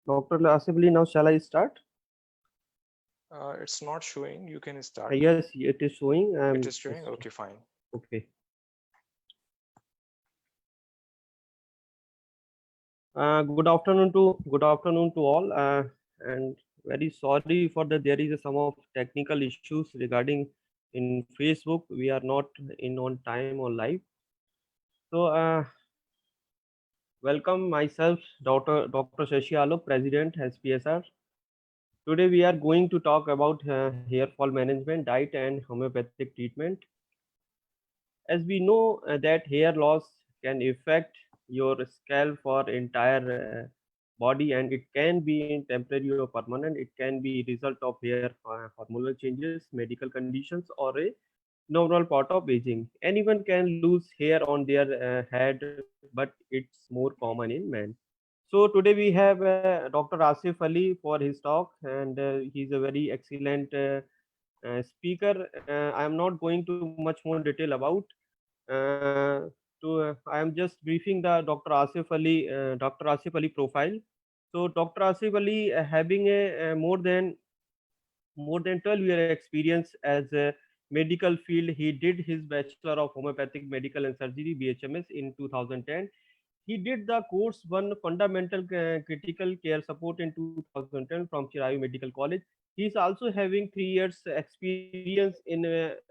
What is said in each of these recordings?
Dr. Asif Ali, now shall I start? It's not showing. You can start. Yes, it is showing. It is showing. Okay, fine. Okay. Good afternoon to all, and very sorry for that. There is some of technical issues regarding in Facebook. We are not in on time or live. So, welcome myself, Dr. Shashi Alok, President SPSR. Today we are going to talk about hair fall management, diet, and homeopathic treatment. As we know that hair loss can affect your scalp for entire body, and it can be in temporary or permanent. It can be result of hair hormonal changes, medical conditions, or a normal part of aging. Anyone can lose hair on their head, but it's more common in men. So today we have Dr. Asif Ali for his talk, and he's a very excellent speaker. I am not going to much more detail about. I am just briefing the Dr. Asif Ali profile. So Dr. Asif Ali having a more than 12-year experience as a medical field. He did his Bachelor of Homeopathic Medical and Surgery (BHMS) in 2010. He did the course one Fundamental Critical Care Support in 2010 from Chirayu Medical College. He is also having 3 years experience in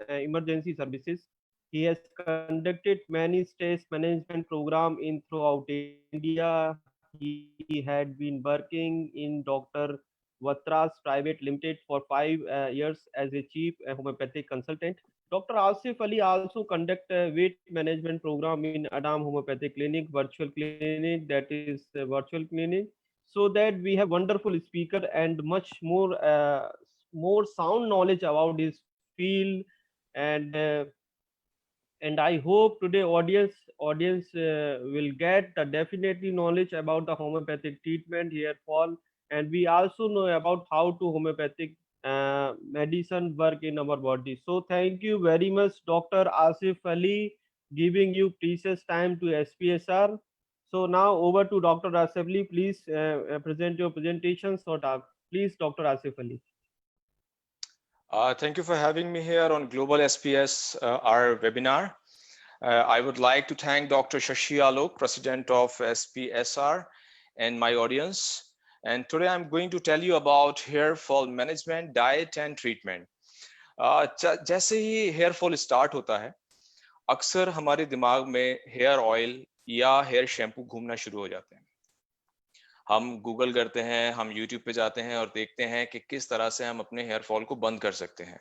emergency services. He has conducted many stress management program in throughout India. He had been working in Dr. Vatra's Private Limited for 5 years as a chief homeopathic consultant. Dr. Asif Ali also conduct a weight management program in Adam Homeopathic Clinic, virtual clinic, that is virtual clinic, so that we have wonderful speaker and much more sound knowledge about his field. And uh, and I hope today audience will get the definitely knowledge about the homeopathic treatment hair fall, and we also know about how to homeopathic medicine work in our body. So thank you very much, Dr. Asif Ali, giving you precious time to SPSR. So now over to Dr. Asif Ali. Please present your presentation. So please, Dr. Asif Ali. Thank you for having me here on Global SPS, our webinar. I would like to thank Dr. Shashi Alok, President of SPSR, and my audience. And today I'm going to tell you about hair fall management, diet, and treatment. जैसे ही hair fall start होता है, अक्सर हमारे दिमाग में hair oil या hair shampoo घूमना शुरू हो जाते हैं. हम गूगल करते हैं, हम यूट्यूब पे जाते हैं और देखते हैं कि किस तरह से हम अपने हेयर फॉल को बंद कर सकते हैं.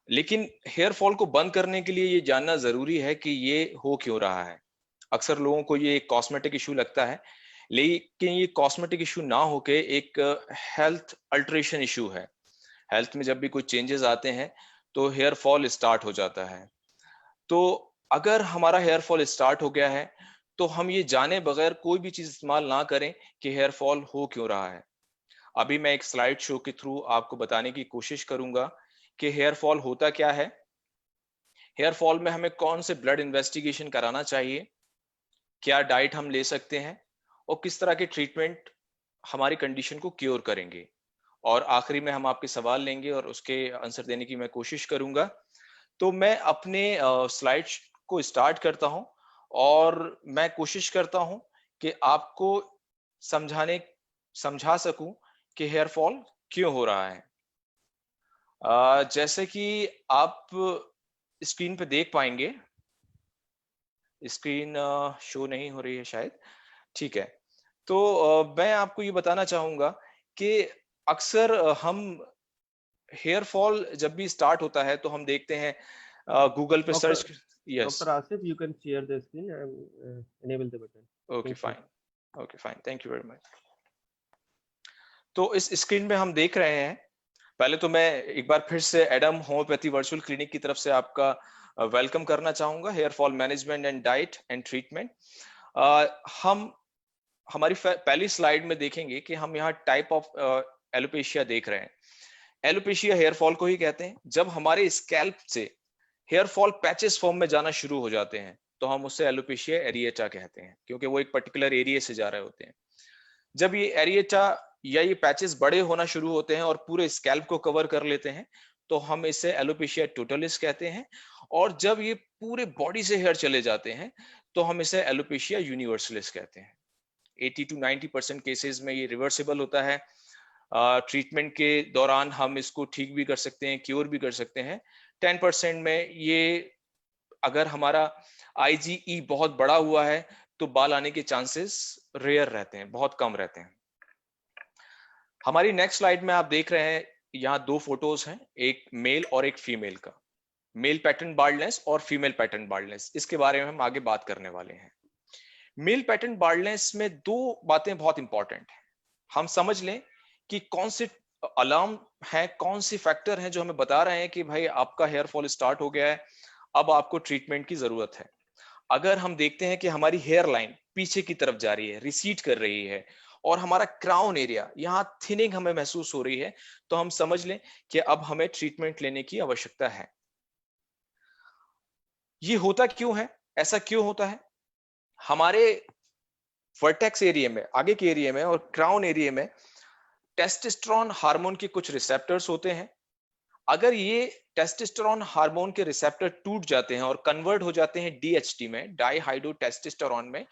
लेकिन हेयर फॉल को बंद करने के लिए ये जानना जरूरी है कि ये हो क्यों रहा है. अक्सर लोगों को ये एक कॉस्मेटिक इशू लगता है, लेकिन ये कॉस्मेटिक इशू ना होके एक हेल्थ अल्टरेशन इशू है. हेल्थ में जब भी कोई चेंजेस आते हैं तो हेयर फॉल स्टार्ट हो जाता है. तो अगर हमारा हेयर फॉल स्टार्ट हो गया है तो हम ये जाने बगैर कोई भी चीज इस्तेमाल ना करें कि हेयर फॉल हो क्यों रहा है. अभी मैं एक स्लाइड शो के थ्रू आपको बताने की कोशिश करूंगा कि हेयर फॉल होता क्या है, हेयर फॉल में हमें कौन से ब्लड इन्वेस्टिगेशन कराना चाहिए, क्या डाइट हम ले सकते हैं और किस तरह के ट्रीटमेंट हमारी कंडीशन को क्योर करेंगे. और आखिरी में हम आपके सवाल लेंगे और उसके आंसर देने की मैं कोशिश करूंगा. तो मैं अपने स्लाइड को स्टार्ट करता हूं और मैं कोशिश करता हूं कि आपको समझा सकूं कि हेयर फॉल क्यों हो रहा है. जैसे कि आप स्क्रीन पे देख पाएंगे, स्क्रीन शो नहीं हो रही है शायद. ठीक है, तो मैं आपको ये बताना चाहूंगा कि अक्सर हम हेयर फॉल जब भी स्टार्ट होता है तो हम देखते हैं गूगल पे search. Yes. Dr. Asif, you can share the screen and enable the button. Okay, fine. Okay, fine. Thank you very much. तो इस स्क्रीन में हम देख रहे हैं, पहले तो मैं एक बार फिर से एडम होम्योपैथी वर्चुअल क्लिनिक की तरफ से आपका वेलकम करना चाहूंगा. Hair fall management and diet and treatment. हम हमारी पहली स्लाइड में देखेंगे कि हम यहाँ टाइप ऑफ एलोपेशिया देख रहे हैं. एलोपेशिया हेयर फॉल को ही कहते हैं. जब हमारे स्कैल्प से हेयर फॉल पैचेस फॉर्म में जाना शुरू हो जाते हैं तो हम उससे एलोपेशिया एरिएटा कहते हैं, क्योंकि वो एक पर्टिकुलर एरिया से जा रहे होते हैं. जब ये एरिएटा या ये पैचेस बड़े होना शुरू होते हैं और पूरे स्कैल्प को कवर कर लेते हैं तो हम इसे एलोपेशिया टोटलिस कहते हैं। और जब ये पूरे बॉडी से हेयर चले जाते हैं तो हम इसे एलोपेशिया यूनिवर्सलिस कहते हैं। 80 to 90% केसेस में ये रिवर्सिबल होता है। ट्रीटमेंट के दौरान हम इसको ठीक भी कर सकते हैं, क्योर भी कर सकते हैं। 10% में ये अगर हमारा IgE बहुत बड़ा हुआ है तो बाल आने के चांसेस रेयर रहते हैं, बहुत कम रहते हैं। हमारी नेक्स्ट स्लाइड में आप देख रहे हैं, यहाँ दो फोटोज हैं, एक मेल और एक फीमेल का। मेल पैटर्न बाल्डनेस और फीमेल पैटर्न बाल्डनेस, इसके बारे में हम आगे बात करने वाले हैं। मेल पैटर्न बाल्डनेस में दो बातें बहुत इंपॉर्टेंट हैं। हम समझ लें कि कौन से अलार्म है, कौन से फैक्टर हैं जो हमें बता रहे हैं कि भाई आपका हेयर फॉल स्टार्ट हो गया है, अब आपको ट्रीटमेंट की जरूरत है। अगर हम देखते हैं कि हमारी हेयर लाइन पीछे की तरफ जा रही है, रिसीड कर रही है, और हमारा क्राउन एरिया यहाँ थिनिंग हमें महसूस हो रही है, तो हम समझ लें कि अब हमें ट्रीटमेंट लेने की आवश्यकता है। ये होता क्यों है, ऐसा क्यों होता है? हमारे वर्टेक्स एरिया में, आगे के एरिया में और क्राउन एरिया में टेस्टोस्टेरोन हार्मोन के कुछ रिसेप्टर्स होते हैं। अगर ये टेस्टोस्टेरोन हार्मोन के रिसेप्टर टूट जाते हैं और कन्वर्ट हो जाते हैं DHT में, डाईहाइड्रोटेस्टोस्टेरोन में,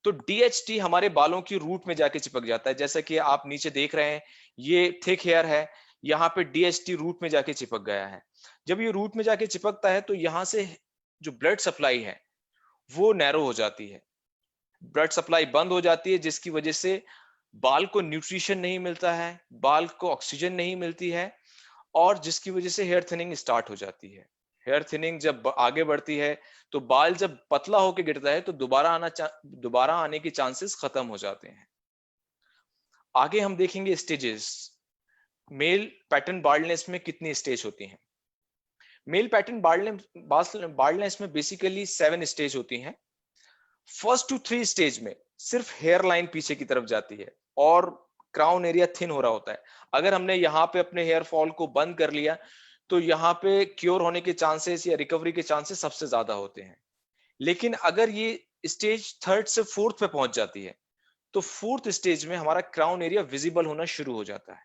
तो DHT हमारे बालों की रूट में जाके चिपक जाता है। जैसा कि आप नीचे देख रहे हैं, ये थिक हेयर है, यहाँ पे DHT रूट में जाके चिपक गया है। जब ये रूट में जाके चिपकता है तो यहाँ से जो ब्लड सप्लाई है वो नैरो हो जाती है, ब्लड सप्लाई बंद हो जाती है, जिसकी वजह से बाल को न्यूट्रिशन नहीं मिलता है, बाल को ऑक्सीजन नहीं मिलती है, और जिसकी वजह से हेयर थिनिंग स्टार्ट हो जाती है। हेयर थिनिंग जब आगे बढ़ती है तो बाल जब पतला होकर गिरता है तो दोबारा आने के चांसेस खत्म हो जाते हैं। आगे हम देखेंगे स्टेजेस। मेल पैटर्न बाल्डनेस में कितनी स्टेज होती हैं? मेल पैटर्न बाल्डनेस में बेसिकली 7 स्टेज होती हैं। फर्स्ट टू 3 स्टेज में सिर्फ हेयर लाइन पीछे की तरफ जाती है और क्राउन एरिया थिन हो रहा होता है। अगर हमने यहाँ पे अपने हेयर फॉल को बंद कर लिया तो यहाँ पे क्योर होने के चांसेस या रिकवरी के चांसेस सबसे ज्यादा होते हैं। लेकिन अगर ये स्टेज 3rd से 4th पे पहुंच जाती है तो 4th स्टेज में हमारा क्राउन एरिया विजिबल होना शुरू हो जाता है,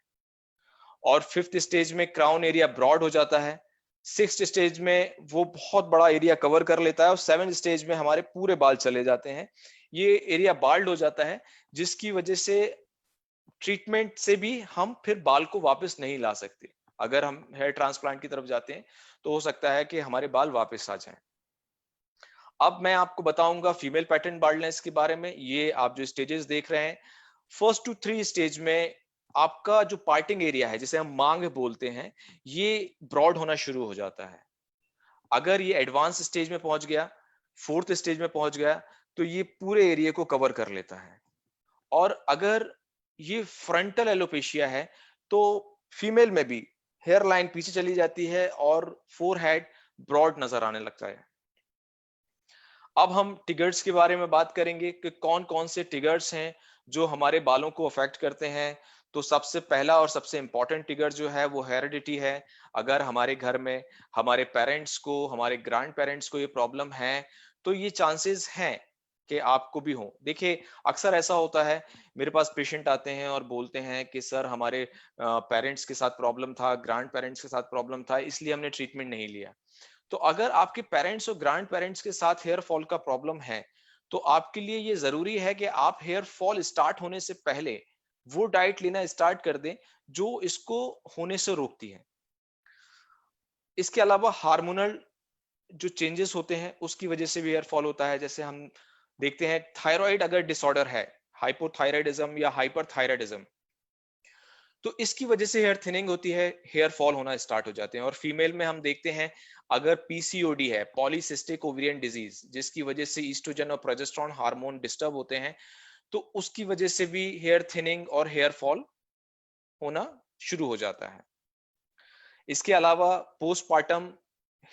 और 5th स्टेज में क्राउन एरिया ब्रॉड हो जाता है, 6th स्टेज में वो बहुत बड़ा एरिया कवर कर लेता है, और 7th स्टेज में हमारे पूरे बाल चले जाते हैं। ये एरिया बाल्ड हो जाता है, जिसकी वजह से ट्रीटमेंट से भी हम फिर बाल को वापस नहीं ला सकते। अगर हम हेयर ट्रांसप्लांट की तरफ जाते हैं तो हो सकता है कि हमारे बाल वापस आ जाएं। अब मैं आपको बताऊंगा फीमेल पैटर्न बाल्डनेस के बारे में। ये आप जो स्टेजेस देख रहे हैं, 1st to 3 स्टेज में आपका जो पार्टिंग एरिया है, जिसे हम मांग बोलते हैं, ये ब्रॉड होना शुरू हो जाता है। अगर ये एडवांस स्टेज में पहुंच गया, 4th स्टेज में पहुंच गया, तो ये पूरे एरिया को कवर कर लेता है। और अगर ये फ्रंटल एलोपेशिया है तो फीमेल में भी हेयर लाइन पीछे चली जाती है और फोरहेड ब्रॉड नजर आने लगता है। अब हम ट्रिगर्स के बारे में बात करेंगे कि कौन कौन से ट्रिगर्स हैं जो हमारे बालों को अफेक्ट करते हैं। तो सबसे पहला और सबसे इंपॉर्टेंट ट्रिगर जो है वो हेरिडिटी है। अगर हमारे घर में हमारे पेरेंट्स को, हमारे ग्रैंड पेरेंट्स को ये प्रॉब्लम है तो ये चांसेस हैं कि आपको भी हो। देखिए, अक्सर ऐसा होता है, मेरे पास पेशेंट आते हैं और बोलते हैं कि सर हमारे पेरेंट्स के साथ प्रॉब्लम था, ग्रैंड पेरेंट्स के साथ प्रॉब्लम था, इसलिए हमने ट्रीटमेंट नहीं लिया। तो अगर आपके पेरेंट्स और ग्रैंड पेरेंट्स के साथ हेयर फॉल का प्रॉब्लम है तो आपके लिए ये जरूरी है कि आप हेयर फॉल स्टार्ट होने से पहले वो डाइट लेना स्टार्ट कर दें जो इसको होने से रोकती है। इसके अलावा हार्मोनल जो चेंजेस होते हैं उसकी वजह से भी हेयर फॉल होता है। जैसे हम देखते हैं, थायराइड अगर डिसऑर्डर है, हाइपोथायराइडिज्म या हाइपरथायराइडिज्म, तो इसकी वजह से हेयर थिनिंग होती है, हेयर फॉल होना स्टार्ट हो जाते हैं। और फीमेल में हम देखते हैं, अगर PCOD है, पॉलीसिस्टिक ओवेरियन डिजीज, जिसकी वजह से ईस्ट्रोजन और प्रोजेस्टेरोन हार्मोन डिस्टर्ब होते हैं, तो उसकी वजह से भी हेयर थिनिंग और हेयर फॉल होना शुरू हो जाता है। इसके अलावा पोस्टपार्टम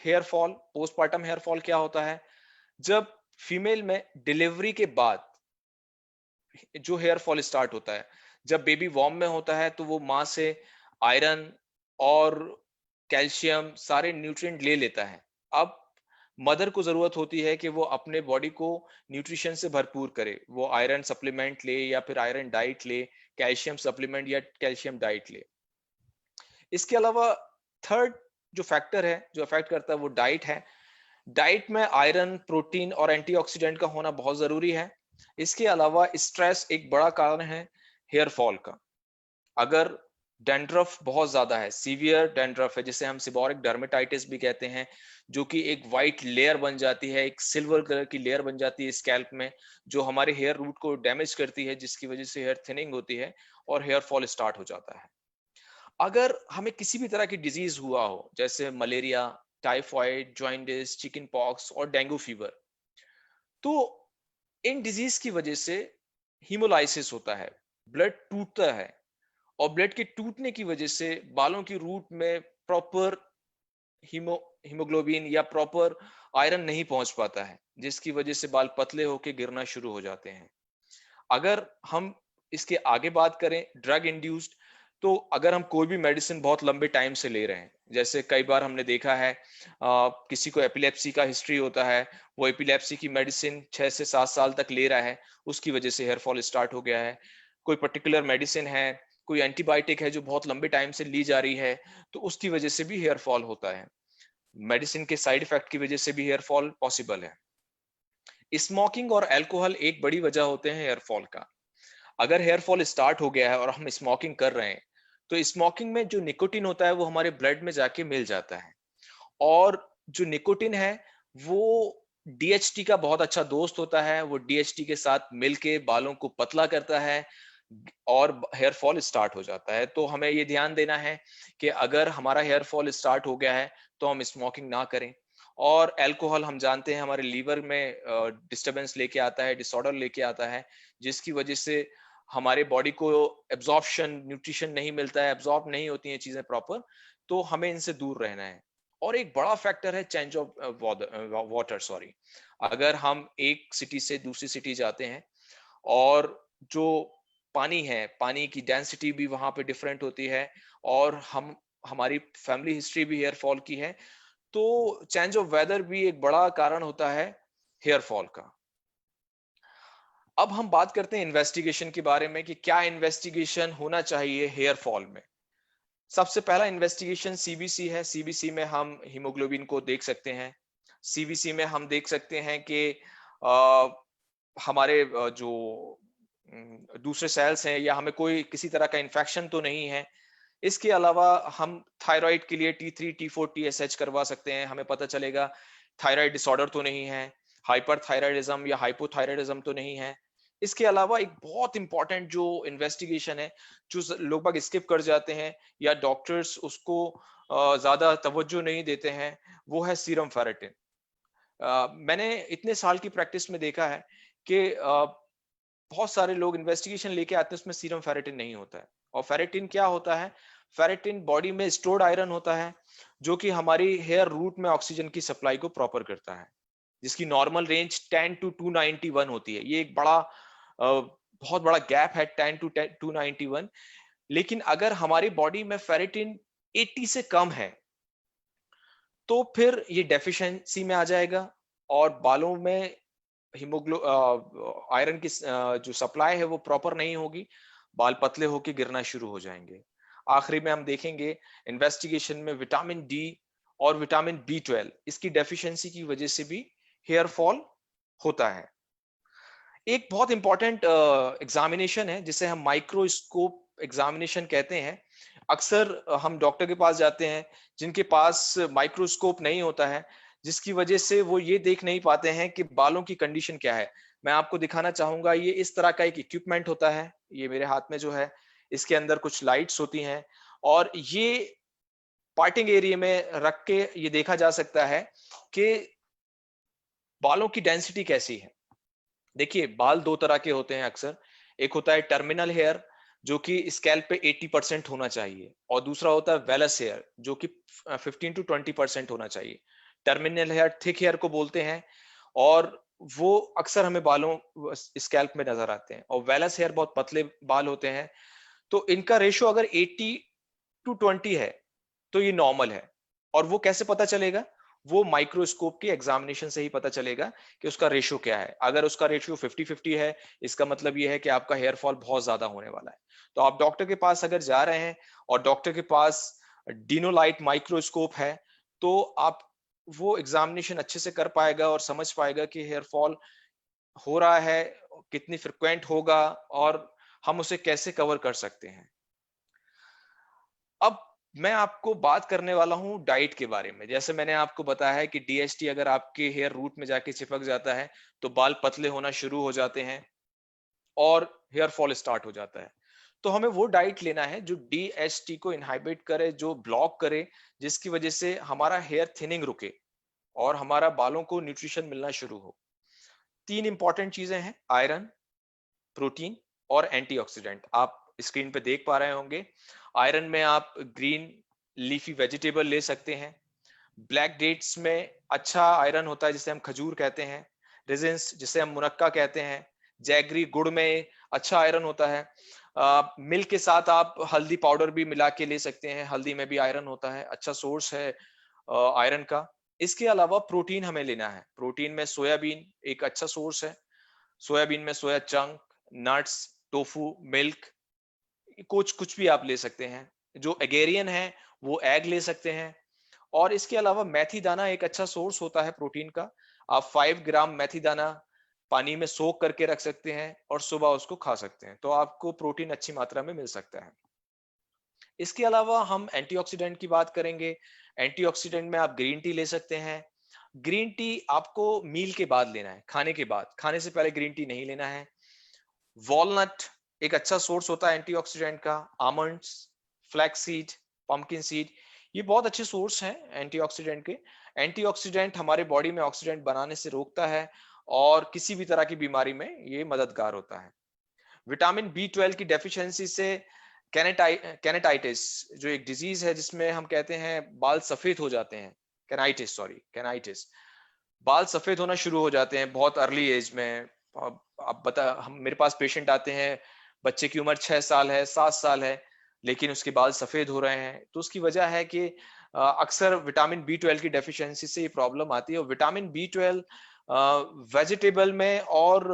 हेयर फॉल क्या होता है? जब फीमेल में डिलीवरी के बाद जो हेयर फॉल स्टार्ट होता है, जब बेबी वॉर्म में होता है तो वो माँ से आयरन और कैल्शियम सारे न्यूट्रिएंट ले लेता है। अब मदर को जरूरत होती है कि वो अपने बॉडी को न्यूट्रिशन से भरपूर करे, वो आयरन सप्लीमेंट ले या फिर आयरन डाइट ले, कैल्शियम सप्लीमेंट या कैल्शियम डाइट ले। इसके अलावा थर्ड जो फैक्टर है जो अफेक्ट करता है वो डाइट है। डाइट में आयरन, प्रोटीन और एंटीऑक्सीडेंट का होना बहुत जरूरी है। इसके अलावा स्ट्रेस एक बड़ा कारण है हेयर फॉल का। अगर डैंड्रफ बहुत ज्यादा है, सीवियर डैंड्रफ है, जिसे हम सिबोरिक डर्मेटाइटिस भी कहते हैं, जो कि एक वाइट लेयर बन जाती है, एक सिल्वर कलर की लेयर बन जाती है स्कैल्प में, जो हमारे हेयर रूट को डैमेज करती है, जिसकी वजह से हेयर थिनिंग होती है और हेयर फॉल स्टार्ट हो जाता है। अगर हमें किसी भी तरह की डिजीज हुआ हो, जैसे malaria, typhoid, jaundice, chicken pox और डेंगू फीवर, तो इन डिजीज की वजह से हीमोलाइसिस होता है, ब्लड टूटता है, और ब्लड के टूटने की वजह से बालों की रूट में प्रॉपर हीमोग्लोबिन या प्रॉपर आयरन नहीं पहुंच पाता है, जिसकी वजह से बाल पतले होकर गिरना शुरू हो जाते हैं। अगर हम इसके आगे बात करें ड्रग इंड्यूस्ड, तो अगर हम कोई भी मेडिसिन बहुत लंबे टाइम से ले रहे हैं, जैसे कई बार हमने देखा है किसी को एपिलेप्सी का हिस्ट्री होता है, वो एपिलेप्सी की मेडिसिन 6 से 7 साल तक ले रहा है, उसकी वजह से हेयर फॉल स्टार्ट हो गया है। कोई पर्टिकुलर मेडिसिन है, कोई एंटीबायोटिक है जो बहुत लंबे टाइम से ली जा रही है, तो उसकी वजह से भी हेयर फॉल होता है। मेडिसिन के साइड इफेक्ट की वजह से भी हेयर फॉल पॉसिबल है। स्मोकिंग और अल्कोहल एक बड़ी वजह होते हैं हेयर फॉल का। अगर हेयर फॉल स्टार्ट हो गया है और हम स्मोकिंग कर रहे हैं, तो स्मोकिंग में जो निकोटिन होता है वो हमारे ब्लड में जाके मिल जाता है, और जो निकोटिन है वो डीएचटी का बहुत अच्छा दोस्त होता है। वो डीएचटी के साथ मिलके बालों को पतला करता है और हेयर फॉल स्टार्ट हो जाता है। तो हमें ये ध्यान देना है कि अगर हमारा हेयर फॉल स्टार्ट हो गया है तो हम स्मोकिंग ना करें। और अल्कोहल हम जानते हैं हमारे लीवर में डिस्टरबेंस लेके आता है, डिसऑर्डर लेके आता है, जिसकी वजह से हमारे बॉडी को एब्जॉर्प्शन, न्यूट्रिशन नहीं मिलता है, एब्जॉर्ब नहीं होती हैं चीजें प्रॉपर, तो हमें इनसे दूर रहना है। और एक बड़ा फैक्टर है चेंज ऑफ वाटर, सॉरी। अगर हम एक सिटी से दूसरी सिटी जाते हैं और जो पानी है, पानी की डेंसिटी भी वहां पे डिफरेंट होती है, और हमारी फैमिली हिस्ट्री भी हेयर फॉल की है, तो चेंज ऑफ वेदर भी एक बड़ा कारण होता है हेयर फॉल का। अब हम बात करते हैं इन्वेस्टिगेशन के बारे में कि क्या इन्वेस्टिगेशन होना चाहिए हेयर फॉल में। सबसे पहला इन्वेस्टिगेशन सीबीसी है। सीबीसी में हम हीमोग्लोबिन को देख सकते हैं। सीबीसी में हम देख सकते हैं कि हमारे जो दूसरे सेल्स हैं या हमें कोई किसी तरह का इन्फेक्शन तो नहीं है। इसके अलावा हम थायराइड के लिए T3, T4, TSH करवा सकते हैं, हमें पता चलेगा थायराइड डिसऑर्डर तो नहीं है, हाइपरथायराइडिज्म या हाइपोथायराइडिज्म तो नहीं है। इसके अलावा एक बहुत इंपॉर्टेंट जो इन्वेस्टिगेशन है, जो लोग बाग स्किप कर जाते हैं या डॉक्टर्स उसको ज्यादा तवज्जो नहीं देते हैं, वो है सीरम फेरेटिन। मैंने इतने साल की प्रैक्टिस में देखा है कि बहुत सारे लोग इन्वेस्टिगेशन लेके आते हैं, उसमें सीरम फेरेटिन नहीं होता है। और फेरेटिन क्या होता है? फेरेटिन बॉडी में स्टोर्ड आयरन होता है, जो कि हमारी हेयर रूट में ऑक्सीजन की सप्लाई को प्रॉपर करता है, जिसकी नॉर्मल रेंज 10 to 291 होती है। ये एक बहुत बड़ा गैप है, 10 to 291। लेकिन अगर हमारी बॉडी में फेरेटिन 80 से कम है, तो फिर ये डेफिशिएंसी में आ जाएगा और बालों में आयरन की जो सप्लाई है वो प्रॉपर नहीं होगी, बाल पतले होके गिरना शुरू हो जाएंगे। आखिरी में हम देखेंगे इन्वेस्टिगेशन में विटामिन डी और विटामिन B12, इसकी डेफिशिएंसी की वजह से भी हेयर फॉल होता है। एक बहुत इंपॉर्टेंट एग्जामिनेशन है जिसे हम माइक्रोस्कोप एग्जामिनेशन कहते हैं। अक्सर हम डॉक्टर के पास जाते हैं जिनके पास माइक्रोस्कोप नहीं होता है, जिसकी वजह से वो ये देख नहीं पाते हैं कि बालों की कंडीशन क्या है। मैं आपको दिखाना चाहूंगा, ये इस तरह का एक इक्विपमेंट होता है, ये मेरे हाथ में जो है, इसके अंदर कुछ लाइट्स होती हैं और ये पार्टिंग एरिया में रख के ये देखा जा सकता है कि बालों की डेंसिटी कैसी है। देखिए, बाल दो तरह के होते हैं अक्सर। एक होता है टर्मिनल हेयर, जो कि स्कैल्प पे 80% होना चाहिए, और दूसरा होता है वेलस हेयर, जो कि 15 to 20% होना चाहिए। टर्मिनल हेयर थिक हेयर को बोलते हैं, और वो अक्सर हमें बालों स्कैल्प में नजर आते हैं। और वेलस हेयर बहुत पतले बाल होते हैं, तो इनका रेशो अगर 80 to 20 है तो ये नॉर्मल है। और वो कैसे पता चलेगा? वो माइक्रोस्कोप की एग्जामिनेशन से ही पता चलेगा कि उसका रेशियो क्या है। अगर उसका रेशियो 50-50 है, इसका मतलब ये है कि आपका हेयर फॉल बहुत ज्यादा होने वाला है। तो आप डॉक्टर के पास अगर जा रहे हैं और डॉक्टर के पास डिनोलाइट माइक्रोस्कोप है, तो आप वो एग्जामिनेशन अच्छे से कर पाएगा और समझ पाएगा कि हेयर फॉल हो रहा है, कितनी फ्रिक्वेंट होगा और हम उसे कैसे कवर कर सकते हैं। अब मैं आपको बात करने वाला हूं डाइट के बारे में। जैसे मैंने आपको बताया है कि डीएसटी अगर आपके हेयर रूट में जाके चिपक जाता है तो बाल पतले होना शुरू हो जाते हैं और हेयर फॉल स्टार्ट हो जाता है। तो हमें वो डाइट लेना है जो डीएसटी को इनहाइबिट करे, जो ब्लॉक करे, जिसकी वजह से हमारा हेयर थिनिंग रुके और हमारा बालों को न्यूट्रिशन मिलना शुरू हो। 3 इंपॉर्टेंट चीजें हैं, आयरन, प्रोटीन और एंटीऑक्सीडेंट। आप स्क्रीन पे देख पा रहे होंगे। आयरन में आप ग्रीन लीफी वेजिटेबल ले सकते हैं। ब्लैक डेट्स में अच्छा आयरन होता है जिसे हम खजूर कहते हैं। रेजिन्स जिसे हम मुनक्का कहते हैं। जैगरी गुड़ में अच्छा आयरन होता है। मिल्क के साथ आप हल्दी पाउडर भी मिला के ले सकते हैं, हल्दी में भी आयरन होता है, अच्छा सोर्स है आयरन का। इसके अलावा प्रोटीन हमें लेना है। प्रोटीन में सोयाबीन एक अच्छा सोर्स है। सोयाबीन में सोया चंक, नट्स, टोफू, मिल्क, कुछ कुछ भी आप ले सकते हैं। जो एगेरियन है वो एग ले सकते हैं। और इसके अलावा मेथी दाना एक अच्छा सोर्स होता है प्रोटीन का। आप 5 ग्राम मेथी दाना पानी में सोक करके रख सकते हैं और सुबह उसको खा सकते हैं, तो आपको प्रोटीन अच्छी मात्रा में मिल सकता है। इसके अलावा हम एंटीऑक्सीडेंट की बात करेंगे। एंटीऑक्सीडेंट में आप ग्रीन टी ले सकते हैं। ग्रीन टी आपको मील के बाद लेना है, खाने के बाद, खाने से पहले ग्रीन टी नहीं लेना है। वॉलनट एक अच्छा सोर्स होता है एंटीऑक्सीडेंट का। Almonds, flax seed, pumpkin seed, ये बहुत अच्छे सोर्स हैं एंटीऑक्सीडेंट के। एंटीऑक्सीडेंट हमारे बॉडी में ऑक्सीडेंट बनाने से रोकता है और किसी भी तरह की बीमारी में ये मददगार होता है। विटामिन B12 की डेफिशिएंसी से कैनेटाइटिस जो एक डिजीज है जिसमें हम कहते हैं बाल सफेद हो जाते हैं, कैनाइटिस, बाल सफेद होना शुरू हो जाते हैं बहुत अर्ली एज में। अब बता, हम मेरे पास पेशेंट आते हैं, बच्चे की उम्र 6 साल है, 7 साल है, लेकिन उसके बाल सफेद हो रहे हैं। तो उसकी वजह है कि अक्सर विटामिन B12 की डेफिशिएंसी से ये प्रॉब्लम आती है। और विटामिन B12 वेजिटेबल में और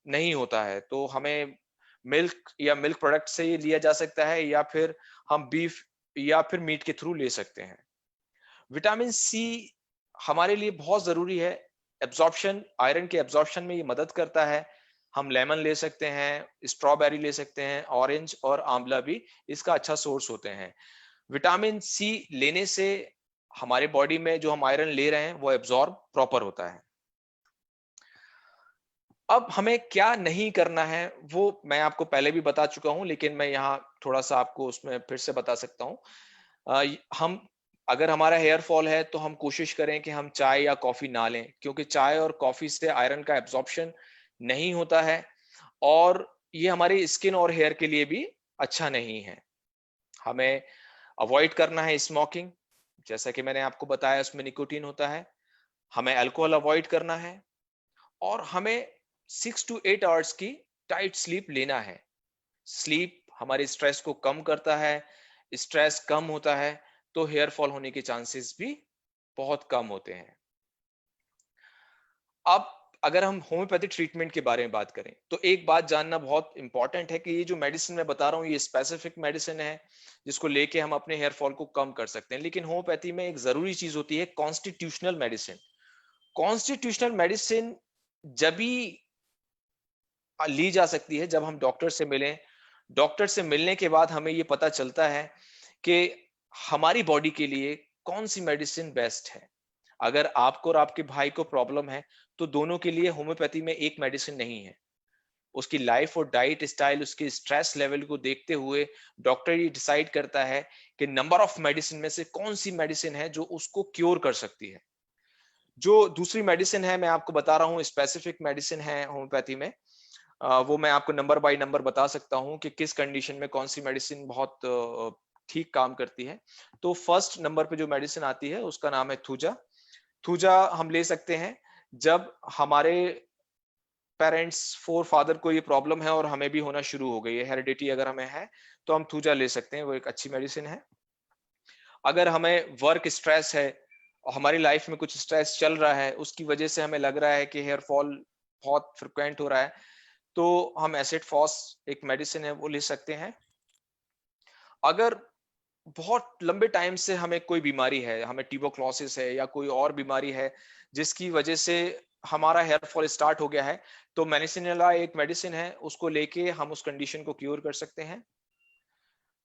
नहीं होता है, तो हमें मिल्क या मिल्क प्रोडक्ट से ये लिया जा सकता है, या फिर हम बीफ या फिर मीट के थ्रू ले सकते हैं। विटामिन सी हमारे लिए बहुत जरूरी है। एब्जॉर्प्शन, आयरन के एब्जॉर्प्शन में ये मदद करता है। हम लेमन ले सकते हैं, स्ट्रॉबेरी ले सकते हैं, ऑरेंज और आंवला भी इसका अच्छा सोर्स होते हैं। विटामिन सी लेने से हमारे बॉडी में जो हम आयरन ले रहे हैं वो एब्जॉर्ब प्रॉपर होता है। अब हमें क्या नहीं करना है वो मैं आपको पहले भी बता चुका हूं, लेकिन मैं यहाँ थोड़ा सा आपको उसमें फिर से बता सकता हूँ। हम अगर हमारा हेयर फॉल है तो हम कोशिश करें कि हम चाय या कॉफी ना लें, क्योंकि चाय और कॉफी से आयरन का एब्जॉर्प्शन नहीं होता है और ये हमारी स्किन और हेयर के लिए भी अच्छा नहीं है। हमें अवॉइड करना है स्मोकिंग, जैसा कि मैंने आपको बताया उसमें निकोटीन होता है। हमें अल्कोहल अवॉइड करना है और हमें 6 to 8 आवर्स की टाइट स्लीप लेना है। स्लीप हमारे स्ट्रेस को कम करता है। स्ट्रेस कम होता है तो हेयर फॉल होने के चांसेस भी बहुत कम होते हैं। अब अगर हम होम्योपैथिक ट्रीटमेंट के बारे में बात करें तो एक बात जानना बहुत इंपॉर्टेंट है कि ये जो मेडिसिन मैं बता रहा हूँ ये स्पेसिफिक मेडिसिन है जिसको लेके हम अपने हेयर फॉल को कम कर सकते हैं। लेकिन होम्योपैथी में एक जरूरी चीज होती है कॉन्स्टिट्यूशनल मेडिसिन। कॉन्स्टिट्यूशनल मेडिसिन जब भी ली जा सकती है जब हम डॉक्टर से मिलें। डॉक्टर से मिलने के बाद हमें ये पता चलता है कि हमारी बॉडी के लिए कौन सी मेडिसिन बेस्ट है। अगर आपको और आपके भाई को प्रॉब्लम है तो दोनों के लिए होम्योपैथी में एक मेडिसिन नहीं है। उसकी लाइफ और डाइट स्टाइल, उसके स्ट्रेस लेवल को देखते हुए डॉक्टर ये डिसाइड करता है कि नंबर ऑफ मेडिसिन में से कौन सी मेडिसिन है जो उसको क्योर कर सकती है। जो दूसरी मेडिसिन है मैं आपको बता रहा हूँ, स्पेसिफिक मेडिसिन है होम्योपैथी में। वो मैं आपको नंबर बाय नंबर बता सकता हूँ कि किस कंडीशन में कौन सी मेडिसिन बहुत ठीक काम करती है। तो फर्स्ट नंबर पे जो मेडिसिन आती है उसका नाम है थूजा। थूजा हम ले सकते हैं जब हमारे पेरेंट्स, फोर फादर को ये प्रॉब्लम है और हमें भी होना शुरू हो गई है, हेरिडिटी अगर हमें है तो हम थूजा ले सकते हैं, वो एक अच्छी मेडिसिन है। अगर हमें वर्क स्ट्रेस है, हमारी लाइफ में कुछ स्ट्रेस चल रहा है, उसकी वजह से हमें लग रहा है कि हेयर फॉल बहुत फ्रिक्वेंट हो रहा है, तो हम एसिड फॉस एक मेडिसिन है वो ले सकते हैं। अगर बहुत लंबे टाइम से हमें कोई बीमारी है, हमें ट्यूबरक्लोसिस है या कोई और बीमारी है जिसकी वजह से हमारा हेयर फॉल स्टार्ट हो गया है, तो मेडिसिनेला एक मेडिसिन है, उसको लेके हम उस कंडीशन को क्योर कर सकते हैं।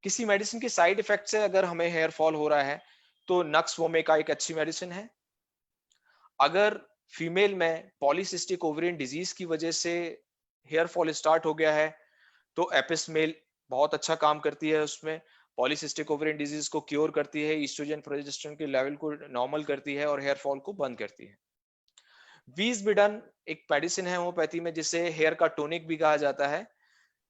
किसी मेडिसिन के साइड इफेक्ट से अगर हमें हेयर फॉल हो रहा है, तो नक्स वोमेका एक अच्छी मेडिसिन है। अगर फीमेल में पॉलीसिस्टिक ओवेरियन डिजीज की वजह से हेयर फॉल स्टार्ट हो गया है, तो एपिसमेल बहुत अच्छा काम करती है, उसमें पॉलीसिस्टिक ओवेरियन डिजीज को क्योर करती है, ईस्ट्रोजन प्रोजेस्टेरोन के लेवल को नॉर्मल करती है और हेयर फॉल को बंद करती है। वीजबिडन एक मेडिसिन है होम्योपैथी में जिसे हेयर का टोनिक भी कहा जाता है।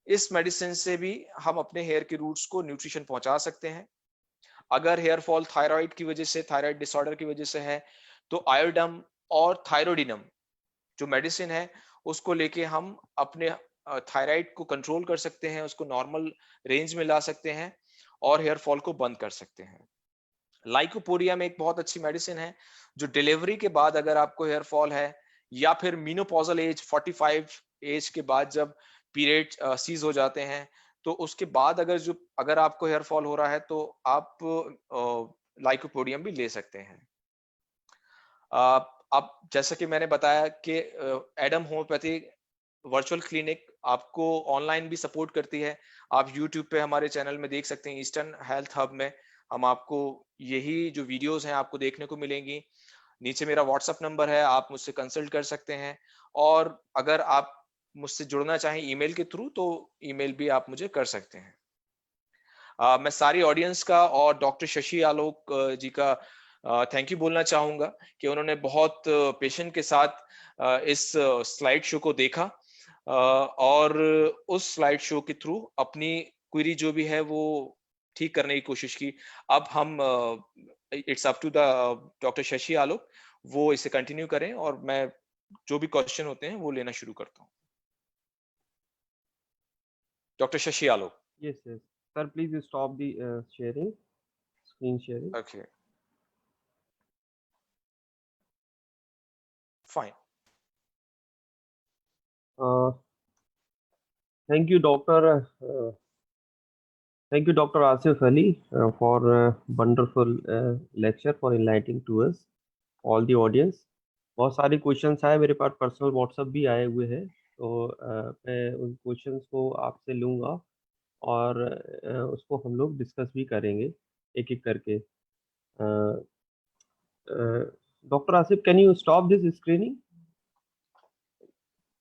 इस मेडिसिन से भी हम अपने हेयर के रूट्स को न्यूट्रिशन पहुंचा सकते हैं। अगर हेयर फॉल थायराइड की वजह से, थायराइड डिसऑर्डर की वजह से है, तो आयोडम और थायरोडिनम जो मेडिसिन है उसको लेके हम अपने थायराइड को कंट्रोल कर सकते हैं, उसको नॉर्मल रेंज में ला सकते हैं और हेयर फॉल को बंद कर सकते हैं। लाइकोपोडियम एक बहुत अच्छी मेडिसिन है जो डिलीवरी के बाद अगर आपको हेयर फॉल है या फिर मीनोपॉजल एज 45 एज के बाद जब पीरियड सीज हो जाते हैं, तो उसके बाद अगर आपको हेयर फॉल हो रहा है तो आप लाइकोपोडियम भी ले सकते हैं। अब जैसा कि मैंने बताया कि एडम होम्योपैथी वर्चुअल क्लिनिक आपको ऑनलाइन भी सपोर्ट करती है। आप यूट्यूब पे हमारे चैनल में देख सकते हैं, ईस्टर्न हेल्थ हब में हम आपको यही जो वीडियोस हैं आपको देखने को मिलेंगी। नीचे मेरा व्हाट्सएप नंबर है, आप मुझसे कंसल्ट कर सकते हैं और अगर आप मुझसे जुड़ना चाहें ईमेल के थ्रू तो ईमेल भी आप मुझे कर सकते हैं। मैं सारी ऑडियंस का और डॉक्टर शशि आलोक जी का थैंक यू बोलना चाहूंगा कि उन्होंने बहुत पेशेंट के साथ इस स्लाइड शो को देखा और उस स्लाइड शो के थ्रू अपनी क्वेरी जो भी है वो ठीक करने की कोशिश की। अब हम it's up to the doctor Shashi Alok, वो इसे कंटिन्यू करें और मैं जो भी क्वेश्चन होते हैं वो लेना शुरू करता हूँ। Doctor Shashi Alok. Yes, yes. Sir, please stop the sharing, screen sharing. Okay, fine. Uh, Thank you, Doctor. Thank you, Dr. Asif Ali, for wonderful lecture for enlightening to us, all the audience. बहुत सारे questions आए मेरे पास, personal WhatsApp भी आए हुए हैं, तो मैं उन क्वेश्चंस को आपसे लूंगा और उसको हम लोग डिस्कस भी करेंगे एक एक करके। Doctor Asif, can you stop this screening?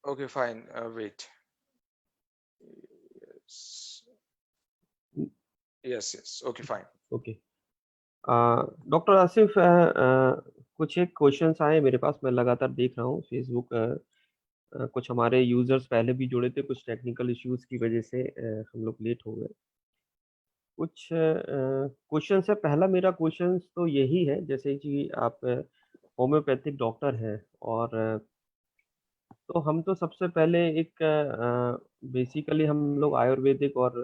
Okay fine, wait. Yes yes, okay fine. Okay. Doctor Asif, कुछ एक क्वेश्चंस आए मेरे पास, मैं लगातार देख रहा हूँ फेसबुक। कुछ हमारे यूजर्स पहले भी जुड़े थे, कुछ टेक्निकल इश्यूज की वजह से हम लोग लेट हो गए। कुछ क्वेश्चन है। पहला मेरा क्वेश्चन तो यही है, जैसे कि आप होम्योपैथिक डॉक्टर हैं और तो हम तो सबसे पहले एक बेसिकली हम लोग आयुर्वेदिक और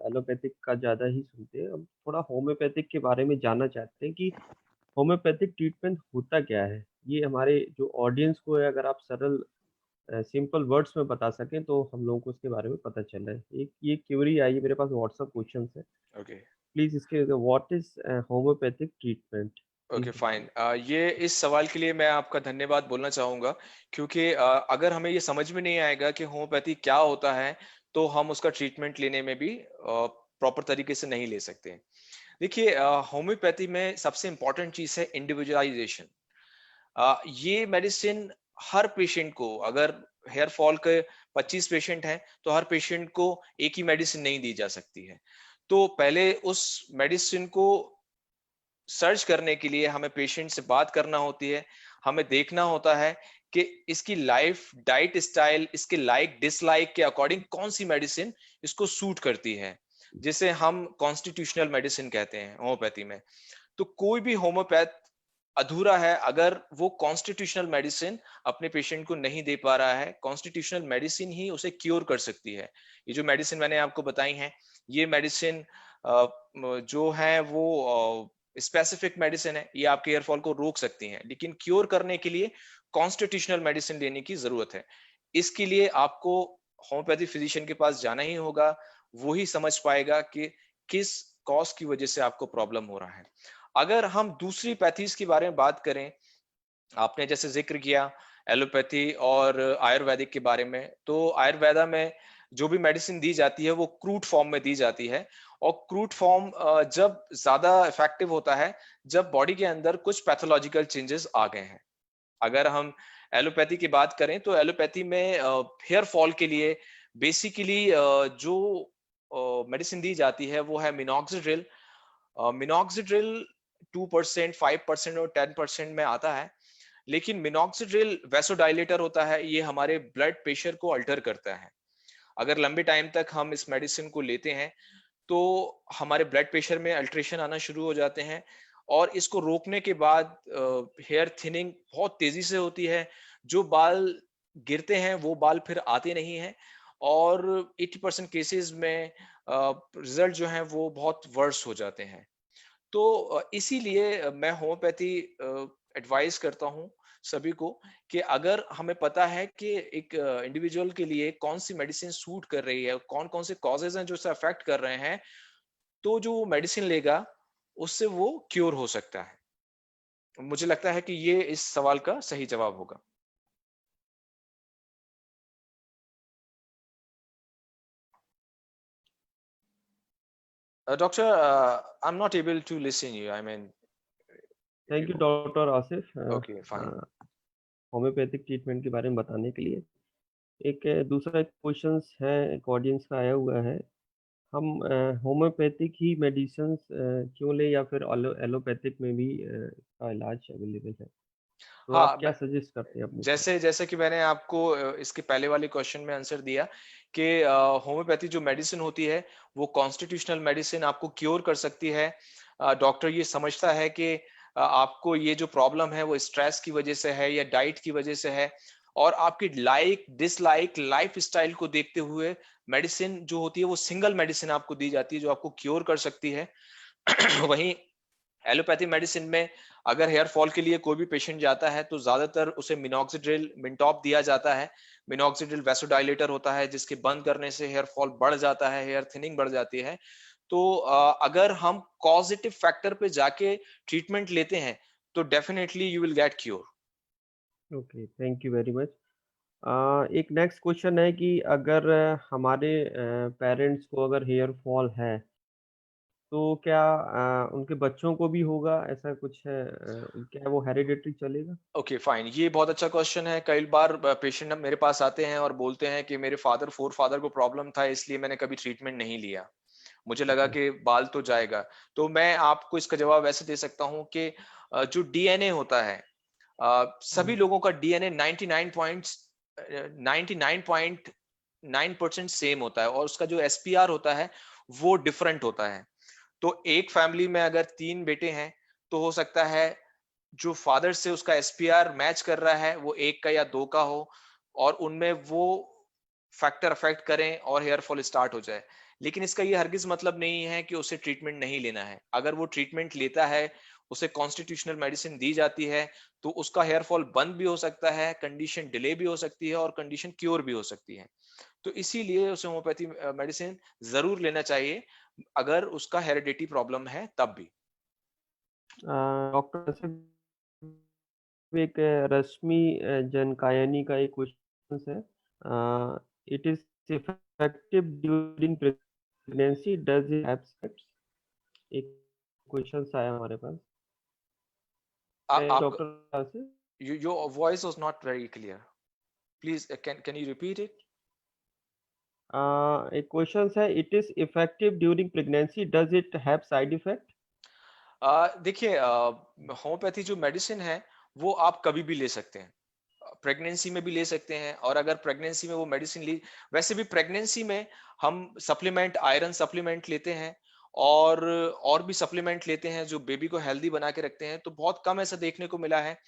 एलोपैथिक का ज़्यादा ही सुनते हैं। हम थोड़ा होम्योपैथिक के बारे में जानना चाहते हैं कि होम्योपैथिक ट्रीटमेंट होता क्या है? ये हमारे जो ऑडियंस को है, अगर आप सरल सिंपल वर्ड्स में बता सकें तो हम लोगों को इसके बारे में पता चले। एक ये क्वेरी आई है मेरे पास, व्हाट्सएप क्वेश्चन है। ओके प्लीज इसके what is homeopathic treatment, okay please fine. बताइए। ये इस सवाल के लिए मैं आपका धन्यवाद बोलना चाहूंगा, क्योंकि अगर हमें ये समझ में नहीं आएगा कि होम्योपैथी क्या होता है तो हम उसका ट्रीटमेंट लेने में भी प्रॉपर तरीके से नहीं ले सकते। देखिए, होम्योपैथी में सबसे इंपॉर्टेंट चीज है इंडिविजुअलाइजेशन। ये मेडिसिन हर पेशेंट को, अगर हेयर फॉल के 25 पेशेंट हैं तो हर पेशेंट को एक ही मेडिसिन नहीं दी जा सकती है। तो पहले उस मेडिसिन को सर्च करने के लिए हमें पेशेंट से बात करना होती है। हमें देखना होता है कि इसकी लाइफ डाइट स्टाइल, इसके लाइक डिसलाइक के अकॉर्डिंग कौन सी मेडिसिन इसको सूट करती है, जिसे हम कॉन्स्टिट्यूशनल मेडिसिन कहते हैं होम्योपैथी में। तो कोई भी होम्योपैथ अधूरा है अगर वो कॉन्स्टिट्यूशनल मेडिसिन अपने पेशेंट को नहीं दे पा रहा है। कॉन्स्टिट्यूशनल मेडिसिन ही उसे क्योर कर सकती है। ये जो मेडिसिन मैंने आपको बताई हैं, ये मेडिसिन जो है वो स्पेसिफिक मेडिसिन है, ये आपके हेयर फॉल को रोक सकती हैं, लेकिन क्योर करने के लिए कॉन्स्टिट्यूशनल मेडिसिन लेने की जरूरत है। इसके लिए आपको होम्योपैथी फिजिशियन के पास जाना ही होगा, वो ही समझ पाएगा कि किस कॉज की वजह से आपको प्रॉब्लम हो रहा है। अगर हम दूसरी पैथीज के बारे में बात करें, आपने जैसे जिक्र किया एलोपैथी और आयुर्वेदिक के बारे में, तो आयुर्वेदा में जो भी मेडिसिन दी जाती है वो क्रूड फॉर्म में दी जाती है, और क्रूड फॉर्म जब ज्यादा इफेक्टिव होता है जब बॉडी के अंदर कुछ पैथोलॉजिकल चेंजेस आ गए हैं। अगर हम एलोपैथी की बात करें तो एलोपैथी में हेयर फॉल के लिए बेसिकली जो मेडिसिन दी जाती है वो है मिनॉक्सिडिल। मिनॉक्सिडिल 2%, 5% और 10% में आता है, लेकिन मिनॉक्सिडिल वैसोडाइलेटर होता है, ये हमारे ब्लड प्रेशर को अल्टर करता है। अगर लंबे टाइम तक हम इस मेडिसिन को लेते हैं तो हमारे ब्लड प्रेशर में अल्ट्रेशन आना शुरू हो जाते हैं, और इसको रोकने के बाद हेयर थिनिंग बहुत तेजी से होती है। जो बाल गिरते हैं वो बाल फिर आते नहीं हैं, और 80% केसेस में रिजल्ट जो है वो बहुत वर्स हो जाते हैं। तो इसीलिए मैं होम्योपैथी एडवाइस करता हूँ सभी को कि अगर हमें पता है कि एक इंडिविजुअल के लिए कौन सी मेडिसिन सूट कर रही है, कौन कौन से कॉजेज हैं जो उसे अफेक्ट कर रहे हैं, तो जो मेडिसिन लेगा उससे वो क्योर हो सकता है। मुझे लगता है कि ये इस सवाल का सही जवाब होगा। Doctor, I'm not able to listen you. I mean, thank you doctor Asif okay, fine. Homeopathic treatment के बारे में बताने के लिए। एक दूसरा एक क्वेश्चंस है, एक ऑडियंस का आया हुआ है, हम होम्योपैथिक ही मेडिसिन क्यों लें, या फिर एलोपैथिक में भी का इलाज अवेलेबल है, तो आप हाँ, क्या सजेस्ट करते हैं अपने को? जैसे जैसे कि मैंने आपको इसके पहले वाले क्वेश्चन में आंसर दिया कि होम्योपैथी जो मेडिसिन होती है वो कॉन्स्टिट्यूशनल मेडिसिन आपको क्योर कर सकती है। डॉक्टर ये समझता है कि आपको ये जो प्रॉब्लम है वो स्ट्रेस की वजह से है या डाइट की वजह से है, और आपकी लाइक डिसलाइक लाइफ स्टाइल को देखते हुए मेडिसिन जो होती है वो सिंगल मेडिसिन आपको दी जाती है जो आपको क्योर कर सकती है। वहीं एलोपैथी मेडिसिन में अगर हेयर फॉल के लिए कोई भी पेशेंट जाता है तो ज्यादातर उसे मिनॉक्सिडिल मिनटॉप दिया जाता है। मिनॉक्सिडिल वैसोडाइलेटर होता है जिसके बंद करने से हेयर फॉल बढ़ जाता है, हेयर थिनिंग बढ़ जाती है। तो अगर हम कॉजेटिव फैक्टर पे जाके ट्रीटमेंट लेते हैं तो definitely you will get cure. Okay, thank you very much. एक नेक्स्ट क्वेश्चन है कि अगर हमारे पेरेंट्स को अगर हेयर फॉल है, तो क्या उनके बच्चों को भी होगा, ऐसा कुछ है? क्या वो हेरिडिटरी चलेगा? ओके फाइन, ये बहुत अच्छा क्वेश्चन है। कई बार पेशेंट मेरे पास आते हैं और बोलते हैं कि मेरे फादर फोर फादर को प्रॉब्लम था इसलिए मैंने कभी ट्रीटमेंट नहीं लिया, मुझे लगा ओके। कि बाल तो जाएगा। तो मैं आपको इसका जवाब ऐसे दे सकता हूँ कि जो डीएनए होता है, सभी लोगों का डीएनए 99.9% सेम होता है, और उसका जो एसपीआर होता है वो डिफरेंट होता है। तो एक फैमिली में अगर 3 बेटे हैं तो हो सकता है जो फादर से उसका एसपीआर मैच कर रहा है वो 1 का या 2 का हो, और उनमें वो फैक्टर अफेक्ट करें और हेयर फॉल स्टार्ट हो जाए। लेकिन इसका ये हरगिज मतलब नहीं है कि उसे ट्रीटमेंट नहीं लेना है। अगर वो ट्रीटमेंट लेता है, उसे कॉन्स्टिट्यूशनल मेडिसिन दी जाती है, तो उसका हेयर फॉल बंद भी हो सकता है, कंडीशन डिले भी हो सकती है और कंडीशन क्योर भी हो सकती है। तो इसीलिए उसे होम्योपैथी मेडिसिन जरूर लेना चाहिए अगर उसका हेरिडिटी प्रॉब्लम है तब भी। डॉक्टर से एक रश्मि जनकायनी का एक क्वेश्चन है, it is effective during pregnancy, does it have sex? एक क्वेश्चन आया हमारे पास आप डॉक्टर से। your voice was not very clear. Please, can you repeat it? एक क्वेश्चन है, it is effective during pregnancy, does it have side effect? देखिए, homeopathy जो medicine है वो आप कभी भी ले सकते हैं, प्रेगनेंसी में भी ले सकते हैं, और अगर प्रेगनेंसी में वो मेडिसिन ली, वैसे भी प्रेगनेंसी में हम सप्लीमेंट आयरन सप्लीमेंट लेते हैं और भी सप्लीमेंट लेते हैं जो बेबी को हेल्दी बना के रखते हैं, तो बहुत कम ऐसा देखने को मिला है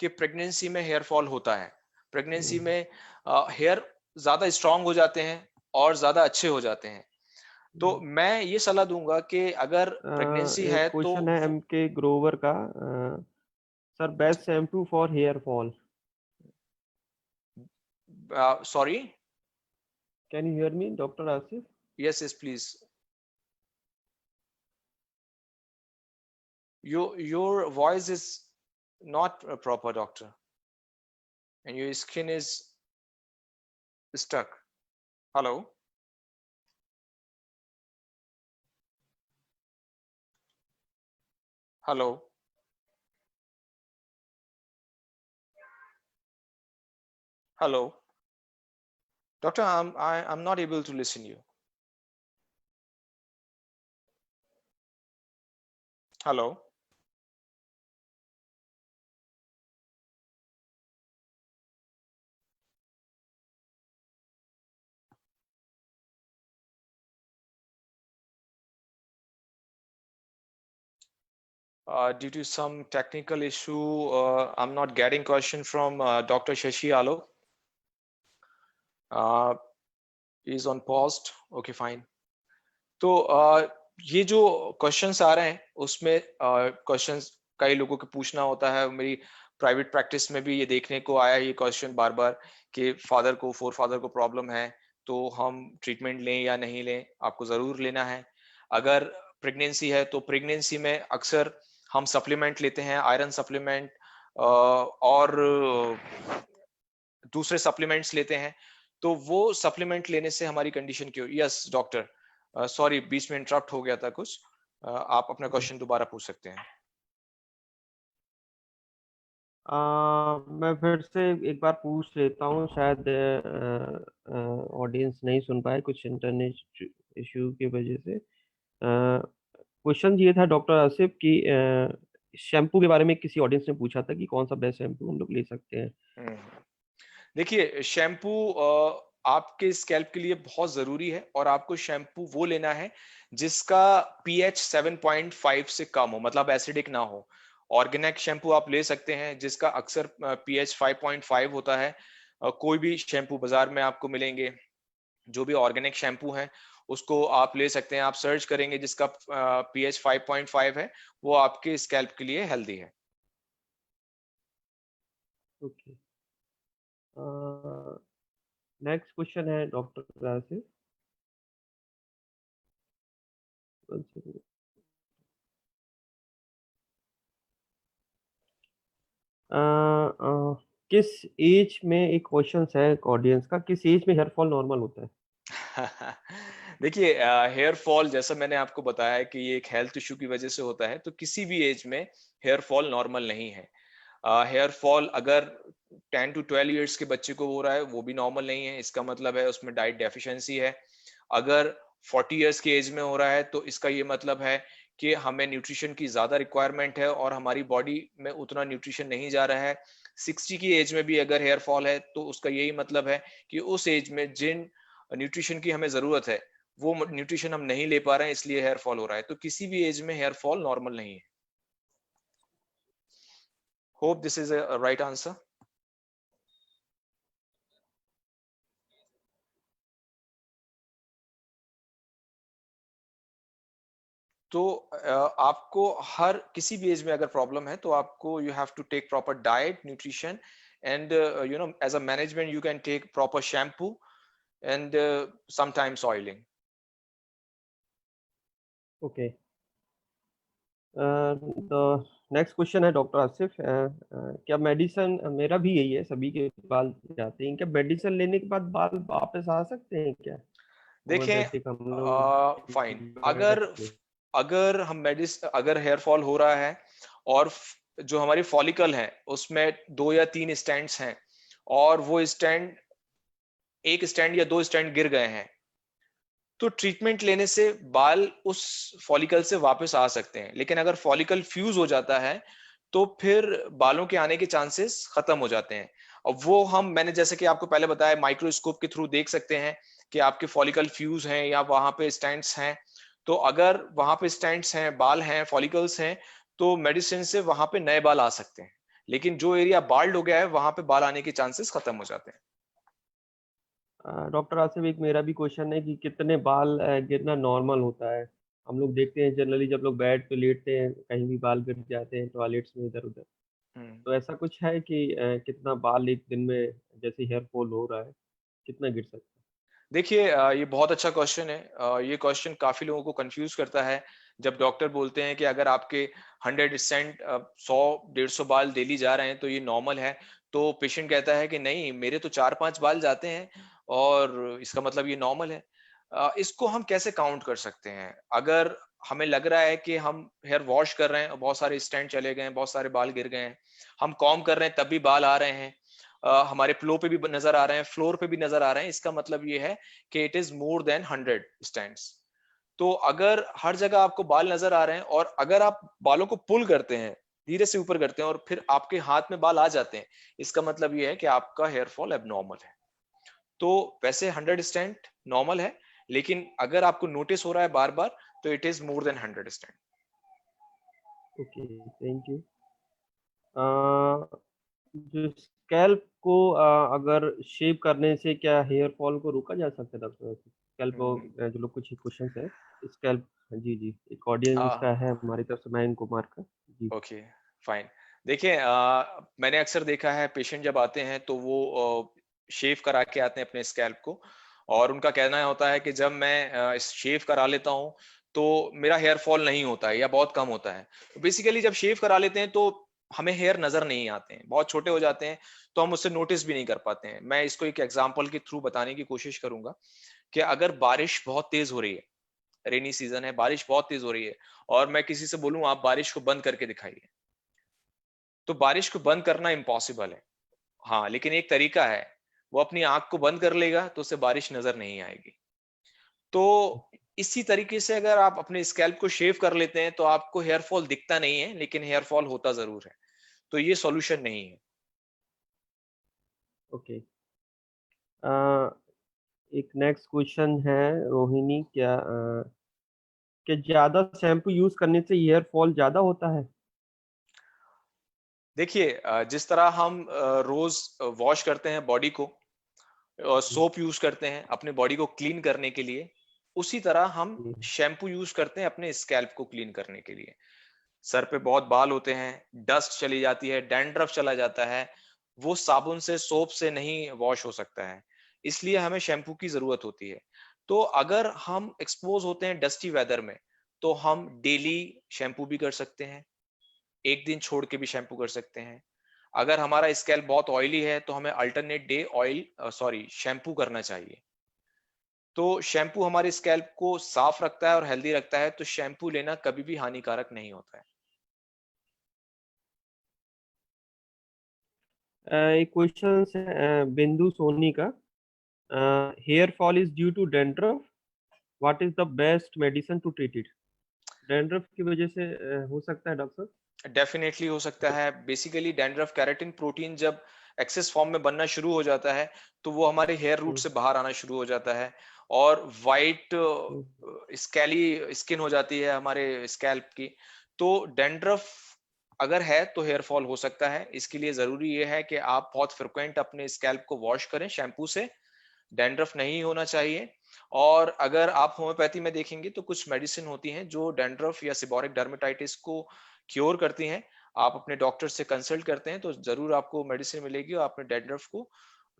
कि प्रेगनेंसी में हेयर फॉल होता है। प्रेगनेंसी में हेयर ज्यादा स्ट्रांग हो जाते हैं और ज्यादा अच्छे हो जाते हैं। तो मैं ये सलाह दूंगा कि अगर प्रेगनेंसी है एक तो क्वेश्चन है MK ग्रोवर का, sir best shampoo for hair fall. Sorry, can you hear me doctor Asif? Yes yes please, your voice is not proper, doctor, and your skin is stuck. Hello, hello, hello, doctor, I'm not able to listen you. Hello. Due to some technical issue, I'm not getting question from Dr. Shashi Alok. He's on paused. Okay, fine. तो ये जो questions आ रहे हैं उसमें questions कई लोगों को पूछना होता है। मेरी प्राइवेट प्रैक्टिस में भी ये देखने को आया ये क्वेश्चन बार बार कि फादर को फोरफादर को प्रॉब्लम है तो हम ट्रीटमेंट लें या नहीं लें। आपको जरूर लेना है। अगर प्रेगनेंसी है तो प्रेगनेंसी में अक्सर हम सप्लीमेंट लेते हैं, आयरन सप्लीमेंट और दूसरे सप्लीमेंट्स लेते हैं। तो वो सप्लीमेंट लेने से हमारी कंडीशन क्यों? यस डॉक्टर, सॉरी बीच में इंटरप्ट हो गया था कुछ। आप अपना क्वेश्चन दोबारा पूछ सकते हैं। मैं फिर से एक बार पूछ लेता हूँ, शायद ऑडियंस नहीं सुन पाए कुछ इंटरनेट इशू की वजह से। क्वेश्चन ये था डॉक्टर आसिफ की, शैम्पू के बारे में किसी ऑडियंस ने पूछा था कि कौन सा बेस्ट शैम्पू हम लोग ले सकते हैं। देखिए शैम्पू आपके स्कैल्प के लिए बहुत जरूरी है और आपको शैम्पू वो लेना है जिसका पीएच 7.5 से कम हो, मतलब एसिडिक ना हो। ऑर्गेनिक शैम्पू आप ले सकते हैं जिसका अक्सर पीएच 5.5 होता है। कोई भी शैम्पू बाजार में आपको मिलेंगे, जो भी ऑर्गेनिक शैम्पू है उसको आप ले सकते हैं। आप सर्च करेंगे जिसका पीएच 5.5 है, वो आपके स्कैल्प के लिए हेल्दी है। ओके, नेक्स्ट क्वेश्चन है डॉक्टर आसिफ। किस एज में, एक क्वेश्चन है ऑडियंस का, किस एज में हेयर फॉल नॉर्मल होता है? देखिए हेयर फॉल जैसा मैंने आपको बताया है कि ये एक हेल्थ इशू की वजह से होता है, तो किसी भी एज में हेयर फॉल नॉर्मल नहीं है। हेयर फॉल अगर 10 to 12 इयर्स के बच्चे को हो रहा है वो भी नॉर्मल नहीं है, इसका मतलब है उसमें डाइट डेफिशिएंसी है। अगर 40 इयर्स की एज में हो रहा है तो इसका ये मतलब है कि हमें न्यूट्रिशन की ज्यादा रिक्वायरमेंट है और हमारी बॉडी में उतना न्यूट्रिशन नहीं जा रहा है। 60 की एज में भी अगर हेयर फॉल है तो उसका यही मतलब है कि उस एज में जिन न्यूट्रिशन की हमें जरूरत है वो न्यूट्रिशन हम नहीं ले पा रहे हैं, इसलिए हेयर फॉल हो रहा है। तो किसी भी एज में हेयर फॉल नॉर्मल नहीं है। Hope this is a right answer. तो आपको हर किसी भी एज में अगर प्रॉब्लम है तो आपको you have to take proper diet, nutrition and you know as a management you can take proper shampoo and sometimes oiling. Okay, तो नेक्स्ट क्वेश्चन है डॉक्टर आसिफ, क्या मेडिसिन, मेरा भी यही है, सभी के बाल जाते हैं, क्या मेडिसिन लेने के बाद बाल वापस आ सकते हैं क्या? देखें होम्योपैथिक हम लोग फाइन, delivered अगर करते हैं। अगर अगर हेयर फॉल हो रहा है और जो हमारी फॉलिकल है उसमें 2 या 3 स्टैंड्स हैं और वो स्टैंड, एक स्टैंड या 2 स्टैंड गिर गए हैं, तो ट्रीटमेंट लेने से बाल उस फॉलिकल से वापस आ सकते हैं। लेकिन अगर फॉलिकल फ्यूज हो जाता है तो फिर बालों के आने के चांसेस खत्म हो जाते हैं। और वो मैंने जैसे कि आपको पहले बताया माइक्रोस्कोप के थ्रू देख सकते हैं कि आपके फॉलिकल फ्यूज हैं या वहां पे स्टैंड्स हैं। तो अगर वहां पे स्टैंड्स हैं, बाल हैं, फॉलिकल्स हैं, तो मेडिसिन से वहां पे नए बाल आ सकते हैं। लेकिन जो एरिया बाल्ड हो गया है वहां पे बाल आने के चांसेस खत्म हो जाते हैं। डॉक्टर आसिफ, एक मेरा भी क्वेश्चन है कि कितने बाल गिरना नॉर्मल होता है? हम लोग देखते हैं जनरली जब लोग बेड पे लेटते हैं कहीं भी बाल गिर जाते हैं टॉयलेट्स में इधर उधर। हम्म। तो ऐसा कुछ है कि कितना बाल एक दिन में जैसे हेयर फॉल हो रहा है कितना गिर सकता देखिए ये बहुत अच्छा क्वेश्चन है। ये क्वेश्चन काफी लोगों को कंफ्यूज करता है। जब डॉक्टर बोलते हैं कि अगर आपके 100% 100-150 बाल डेली जा रहे हैं तो ये नॉर्मल है, तो पेशेंट कहता है कि नहीं, मेरे तो 4-5 बाल जाते हैं और इसका मतलब ये नॉर्मल है। इसको हम कैसे काउंट कर सकते हैं? अगर हमें लग रहा है कि हम हेयर वॉश कर रहे हैं और बहुत सारे स्टैंड चले गए हैं, बहुत सारे बाल गिर गए हैं, हम कॉम्ब कर रहे हैं तब भी बाल आ रहे हैं, हमारे पिलो पे भी नजर आ रहे हैं, फ्लोर पे भी नजर आ रहे हैं, इसका मतलब ये है कि it is more than 100 stands. तो अगर हर जगह आपको बाल नजर आ रहे हैं और अगर आप बालों को पुल करते हैं, धीरे से ऊपर करते हैं और फिर आपके हाथ में बाल आ जाते हैं, इसका मतलब ये है कि आपका हेयर फॉल एबनॉर्मल है। तो वैसे 100 स्टैंड नॉर्मल है, लेकिन अगर आपको नोटिस हो रहा है बार बार तो it is more than 100 stand. है? Okay, thank you. जो स्कैल्प को अगर शेव करने से क्या हेयर फॉल को रोका जा सकता है डॉक्टर? स्कैल्प जो लोग कुछ क्वेश्चन है स्कैल्प। जी जी, एक ऑडियंस का है हमारी तरफ से मयंक कुमार का। जी ओके, फाइन। देखिए मैंने अक्सर देखा है पेशेंट जब आते हैं तो वो शेव करा के आते हैं अपने स्कैल्प को, और उनका कहना होता है कि जब मैं शेव करा लेता हूं तो मेरा हेयर फॉल नहीं होता है या बहुत कम होता है। तो बेसिकली जब शेव करा लेते हैं तो हमें हेयर नजर नहीं आते हैं, बहुत छोटे हो जाते हैं, तो हम उससे नोटिस भी नहीं कर पाते हैं। मैं इसको एक एग्जांपल के थ्रू बताने की कोशिश करूंगा कि अगर बारिश बहुत तेज हो रही है, रेनी सीजन है, बारिश बहुत तेज हो रही है, और मैं किसी से बोलूं आप बारिश को बंद करके दिखाइए, तो बारिश को बंद करना इम्पॉसिबल है। हाँ, लेकिन एक तरीका है, वो अपनी आंख को बंद कर लेगा तो उसे बारिश नजर नहीं आएगी। तो इसी तरीके से अगर आप अपने स्कैल्प को शेव कर लेते हैं तो आपको हेयर फॉल दिखता नहीं है, लेकिन हेयर फॉल होता जरूर है। तो ये सॉल्यूशन नहीं है। ओके। एक नेक्स्ट क्वेश्चन है रोहिणी, क्या ज्यादा शैम्पू यूज करने से हेयर फॉल ज्यादा होता है? देखिए जिस तरह हम रोज वॉश करते हैं बॉडी को, सोप यूज करते हैं अपने बॉडी को क्लीन करने के लिए, उसी तरह हम जी शैम्पू यूज करते हैं अपने स्कैल्प को क्लीन करने के लिए। सर पे बहुत बाल होते हैं, डस्ट चली जाती है, डैंड्रफ चला जाता है, वो साबुन से सोप से नहीं वॉश हो सकता है, इसलिए हमें शैम्पू की जरूरत होती है। तो अगर हम एक्सपोज होते हैं डस्टी वेदर में तो हम डेली शैम्पू भी कर सकते हैं, एक दिन छोड़ के भी शैम्पू कर सकते हैं। अगर हमारा स्कैल्प बहुत ऑयली है तो हमें alternate day oil sorry shampoo करना चाहिए। तो शैम्पू हमारे स्कैल्प को साफ रखता है और हेल्दी रखता है, तो शैम्पू लेना कभी भी हानिकारक नहीं होता है। एक क्वेश्चन है बिंदु सोनी का। Hair fall is due to dandruff, what is the best medicine to treat it? Dandruff की वजह से हो सकता है डॉक्टर? डेफिनेटली हो सकता है। बेसिकली डैंड्रफ केराटिन प्रोटीन जब एक्सेस फॉर्म में बनना शुरू हो जाता है तो वो हमारे हेयर रूट हम्म, से बाहर आना शुरू हो जाता है, और वाइट हम्म, स्कैली स्किन हो जाती है हमारे स्कैल्प की। तो डैंड्रफ अगर है तो हेयर फॉल हो सकता है। इसके लिए जरूरी ये है कि आप बहुत फ्रिक्वेंट अपने स्कैल्प को वॉश करें शैम्पू से, डैंड्रफ नहीं होना चाहिए। और अगर आप होम्योपैथी में देखेंगे तो कुछ मेडिसिन होती हैं जो डैंड्रफ या सिबोरिक डर्मेटाइटिस को क्योर करती हैं। आप अपने डॉक्टर से कंसल्ट करते हैं तो जरूर आपको मेडिसिन मिलेगी और अपने डैंड्रफ को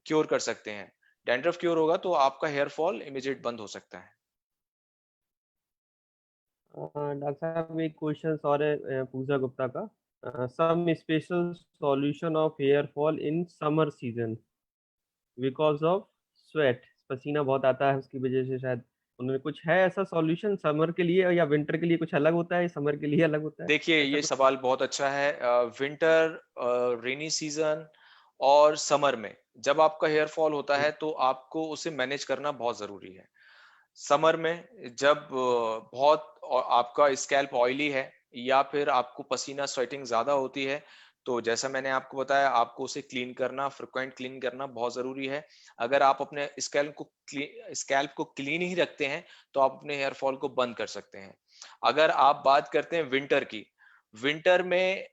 क्योर कर सकते हैं। डैंड्रफ क्योर होगा तो आपका हेयर फॉल इमीडिएट बंद हो सकता है। डॉक्टर साहब एक क्वेश्चन और है पूजा गुप्ता का। Some special solution of hair fall in summer season because of sweat, पसीना बहुत आता है उसकी वजह से शायद। उन्होंने कुछ है ऐसा सॉल्यूशन समर के लिए या विंटर के लिए कुछ अलग होता है, समर के लिए अलग होता है देखिए ऐसा ये कुछ? सवाल बहुत अच्छा है। विंटर, रेनी सीजन और समर में जब आपका हेयर फॉल होता है तो आपको उसे मैनेज करना बहुत जरूरी है। समर में जब आपका स्कैल्प ऑयली है या फिर आपको पसीना स्वेटिंग ज्यादा होती है, तो जैसा मैंने आपको बताया आपको उसे क्लीन करना, फ्रिक्वेंट क्लीन करना बहुत जरूरी है। अगर आप अपने स्कैल्प को क्लीन ही रखते हैं तो आप अपने हेयर फॉल को बंद कर सकते हैं। अगर आप बात करते हैं विंटर की, विंटर में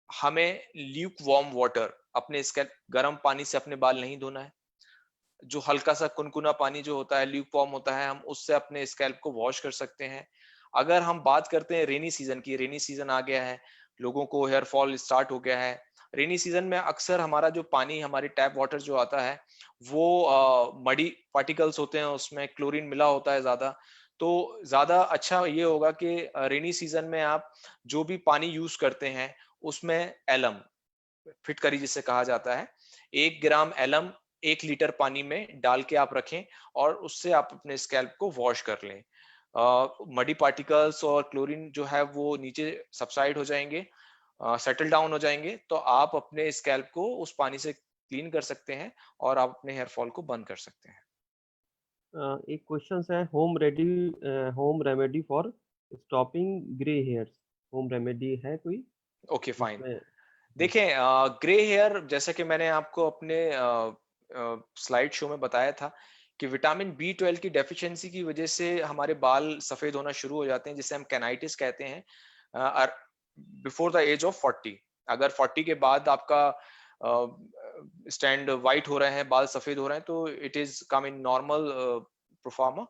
हमें ल्यूक वार्म वाटर, अपने स्कैल्प गर्म पानी से अपने बाल नहीं धोना है। जो हल्का सा कुनकुना पानी जो होता है, ल्यूकवार्म होता है, हम उससे अपने स्कैल्प को वॉश कर सकते हैं। अगर हम बात करते हैं रेनी सीजन की, रेनी सीजन आ गया है, लोगों को हेयर फॉल स्टार्ट हो गया है। रेनी सीजन में अक्सर हमारा जो पानी, हमारी टैप वाटर जो आता है, वो मडी पार्टिकल्स होते हैं, उसमें क्लोरीन मिला होता है ज्यादा। तो ज्यादा अच्छा ये होगा कि रेनी सीजन में आप जो भी पानी यूज करते हैं उसमें एलम, फिटकरी जिसे कहा जाता है, 1 ग्राम एलम 1 लीटर पानी में डाल के आप रखें और उससे आप अपने स्कैल्प को वॉश कर लें। मडी पार्टिकल्स और क्लोरीन जो है वो नीचे सबसाइड हो जाएंगे, सेटल डाउन हो जाएंगे, तो आप अपने स्कैल्प को उस पानी से क्लीन कर सकते हैं और आप अपने हेयर फॉल को बंद कर सकते हैं। एक क्वेश्चन है, home remedy for stopping grey hairs, home remedy है कोई ओके फाइन। जिसमें? जी। देखें, ग्रे हेयर जैसा कि मैंने आपको अपने स्लाइड शो में बताया था कि विटामिन बी 12 की डेफिशिएंसी की वजह से हमारे बाल सफेद होना शुरू हो जाते हैं, जिसे हम कैनाइटिस कहते हैं, बिफोर द एज ऑफ 40। अगर 40 के बाद आपका स्टैंड वाइट हो रहे हैं, बाल सफेद हो रहे हैं, तो it is come in normal proforma.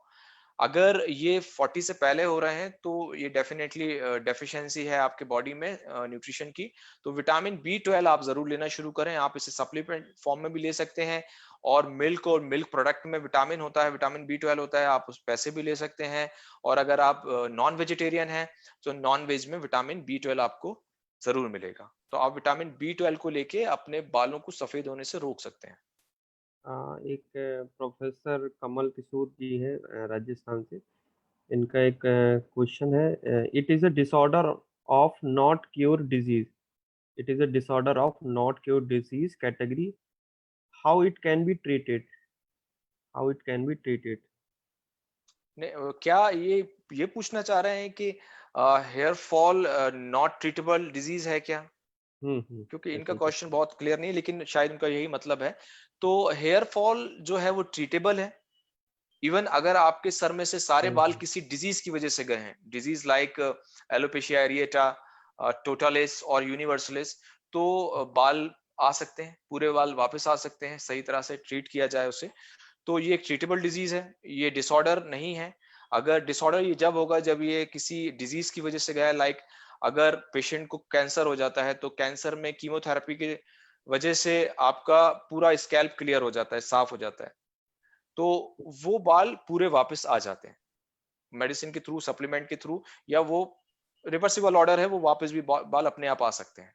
अगर ये 40 से पहले हो रहे हैं तो ये डेफिनेटली डेफिशिएंसी है आपके बॉडी में न्यूट्रिशन की। तो विटामिन बी 12 आप जरूर लेना शुरू करें। आप इसे सप्लीमेंट फॉर्म में भी ले सकते हैं, और मिल्क प्रोडक्ट में विटामिन होता है, विटामिन बी 12 होता है, आप उस पैसे भी ले सकते हैं। और अगर आप नॉन वेजिटेरियन हैं तो नॉन वेज में विटामिन बी 12 आपको जरूर मिलेगा। तो आप विटामिन बी 12 को लेके अपने बालों को सफेद होने से रोक सकते हैं। एक प्रोफेसर कमल किशोर जी है राजस्थान से, इनका एक क्वेश्चन है, it is a disorder of not cure disease, it is a disorder of not cure disease category, how it can be treated, how it can be treated? क्या ये पूछना चाह रहे हैं कि hair fall not treatable disease है क्या? क्योंकि इनका ऐसा कुछ। क्वेश्चन बहुत क्लियर नहीं है, लेकिन शायद उनका यही मतलब है। तो हेयर फॉल जो है वो ट्रीटेबल है। इवन अगर आपके सर में से सारे बाल हम्म। किसी डिजीज की वजह से गए हैं, डिजीज लाइक एलोपेशिया एरिएटा, टोटालिस और यूनिवर्सलिस, तो बाल आ सकते हैं, पूरे बाल वापस आ सकते हैं, सही तरह से ट्रीट किया जाए उसे। तो ये एक ट्रीटेबल डिजीज है, ये डिसऑर्डर नहीं है। अगर डिसऑर्डर ये जब होगा जब ये किसी डिजीज की वजह से गया है, लाइक अगर पेशेंट को कैंसर हो जाता है तो कैंसर में कीमोथेरेपी की वजह से आपका पूरा स्कैल्प क्लियर हो जाता है, साफ हो जाता है, तो वो बाल पूरे वापस आ जाते हैं मेडिसिन के थ्रू, सप्लीमेंट के थ्रू, या वो रिवर्सिबल ऑर्डर है, वो वापस भी बाल अपने आप आ सकते हैं।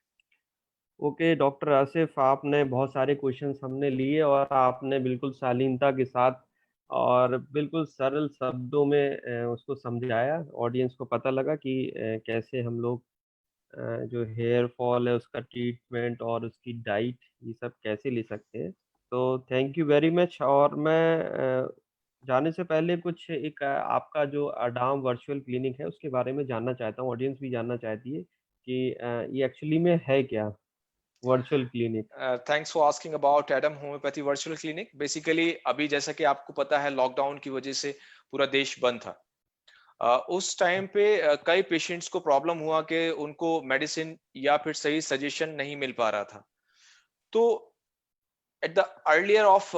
ओके डॉक्टर आसिफ, आपने बहुत सारे क्वेश्चंस हमने लिए और आपने बिल्कुल शालीनता के साथ और बिल्कुल सरल शब्दों में उसको समझाया। ऑडियंस को पता लगा कि कैसे हम लोग जो हेयर फॉल है उसका ट्रीटमेंट और उसकी डाइट ये सब कैसे ले सकते हैं। तो थैंक यू वेरी मच। और मैं जाने से पहले कुछ एक आपका जो अडाम वर्चुअल क्लिनिक है उसके बारे में जानना चाहता हूँ, ऑडियंस भी जानना चाहती है कि ये एक्चुअली में है क्या virtual clinic? Thanks for asking about Adam homeopathy virtual clinic. Basically अभी जैसा कि आपको पता है, लॉकडाउन की वजह से पूरा देश बंद था। उस टाइम पे कई पेशेंट्स को प्रॉब्लम हुआ कि उनको मेडिसिन या फिर सही सजेशन नहीं मिल पा रहा था। तो at the earlier of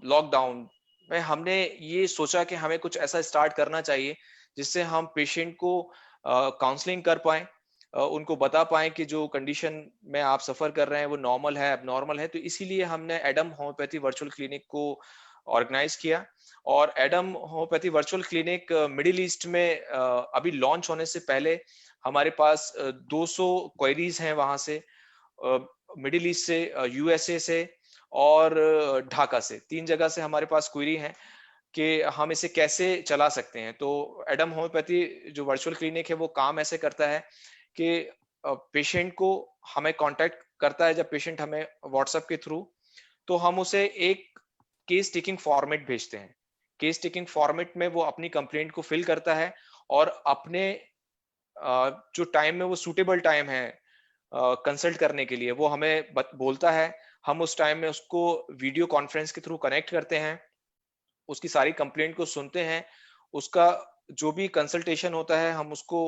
lockdown में हमने ये सोचा कि हमें कुछ ऐसा स्टार्ट करना चाहिए जिससे हम पेशेंट को काउंसलिंग कर पाएं, उनको बता पाएं कि जो कंडीशन में आप सफर कर रहे हैं वो नॉर्मल है, एबनॉर्मल है। तो इसीलिए हमने एडम होम्योपैथी वर्चुअल क्लिनिक को ऑर्गेनाइज किया। और Adam homeopathy virtual clinic middle east में अभी लॉन्च होने से पहले हमारे पास 200 क्वेरीज हैं वहां से, मिडिल ईस्ट से, यूएसए से और ढाका से, 3 जगह से हमारे पास क्वेरी है कि हम इसे कैसे चला सकते हैं। तो एडम होम्योपैथी जो वर्चुअल क्लिनिक है वो काम ऐसे करता है कि पेशेंट को हमें कांटेक्ट करता है, जब पेशेंट हमें व्हाट्सएप के थ्रू, तो हम उसे एक केस टेकिंग फॉर्मेट भेजते हैं। केस टेकिंग फॉर्मेट में वो अपनी कंप्लेंट को फिल करता है और अपने जो टाइम में वो सूटेबल टाइम है कंसल्ट करने के लिए, वो हमें बोलता है। हम उस टाइम में उसको वीडियो कॉन्फ्रेंस के थ्रू कनेक्ट करते हैं, उसकी सारी कंप्लेंट को सुनते हैं, उसका जो भी कंसल्टेशन होता है हम उसको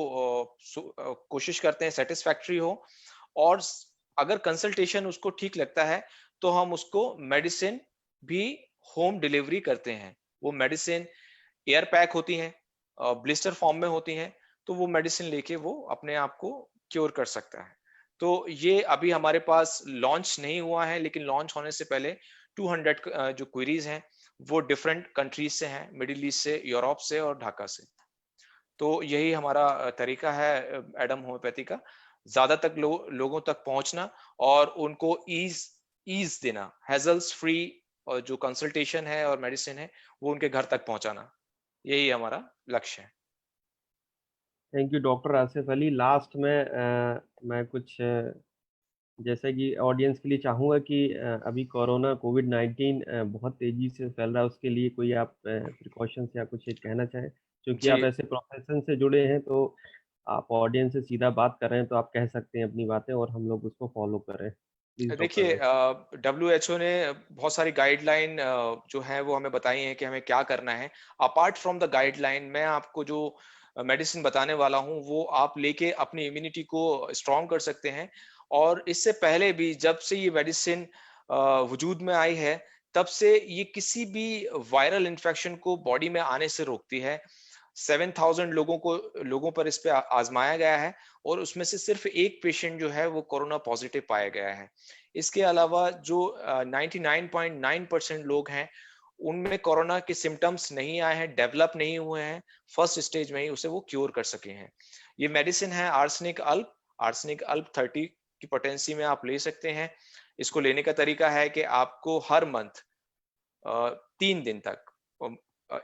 कोशिश करते हैं सेटिस्फैक्टरी हो। और अगर कंसल्टेशन उसको ठीक लगता है तो हम उसको मेडिसिन भी होम डिलीवरी करते हैं। वो मेडिसिन एयर पैक होती हैं, ब्लिस्टर फॉर्म में होती हैं, तो वो मेडिसिन लेके वो अपने आप को क्योर कर सकता है। तो ये अभी हमारे पास लॉन्च नहीं हुआ है, लेकिन लॉन्च होने से पहले 200 जो क्वेरीज हैं वो डिफरेंट कंट्रीज से हैं, मिडिल ईस्ट से, यूरोप से और ढाका से। तो यही हमारा तरीका है एडम होम्योपैथी का, ज्यादा तक लोगों तक पहुंचना और उनको ईज ईज देना, हैजल्स फ्री, और जो कंसल्टेशन है और मेडिसिन है वो उनके घर तक पहुंचाना, यही हमारा लक्ष्य है। Thank you doctor Asif Ali. Last में मैं कुछ जैसे कि ऑडियंस के लिए चाहूँगा कि अभी कोरोना कोविड-19 बहुत तेज़ी से फैल रहा है, उसके लिए कोई आप प्रिकॉशंस या कुछ एक कहना चाहें? क्योंकि आप जी, ऐसे प्रोफेशन से जुड़े हैं, तो आप ऑडियंस से सीधा बात कर रहे हैं, तो आप कह सकते हैं अपनी बातें और हम लोग उसको फॉलो करें। प्लीज़ देखिए डॉक्टर। WHO ने बहुत सारी गाइडलाइन जो है वो हमें बताई हैं कि हमें क्या करना है। अपार्ट फ्रॉम द गाइडलाइन, मैं आपको जो मेडिसिन बताने वाला हूँ वो आप लेके अपनी इम्यूनिटी को स्ट्रॉन्ग कर सकते हैं। और इससे पहले भी जब से ये मेडिसिन वजूद में आई है, तब से ये किसी भी वायरल इन्फेक्शन को बॉडी में आने से रोकती है। 7,000 लोगों पर इस पे आजमाया गया है और उसमें से सिर्फ एक पेशेंट जो है वो कोरोना पॉजिटिव पाया गया है। इसके अलावा जो 99.9% लोग हैं, उनमें कोरोना के सिम्टम्स नहीं आए हैं, डेवलप नहीं हुए हैं, फर्स्ट स्टेज में ही उसे वो क्योर कर सके हैं। ये मेडिसिन है आर्सेनिक अल्प 30 की पोटेंसी में आप ले सकते हैं। इसको लेने का तरीका है कि आपको हर मंथ 3 दिन तक,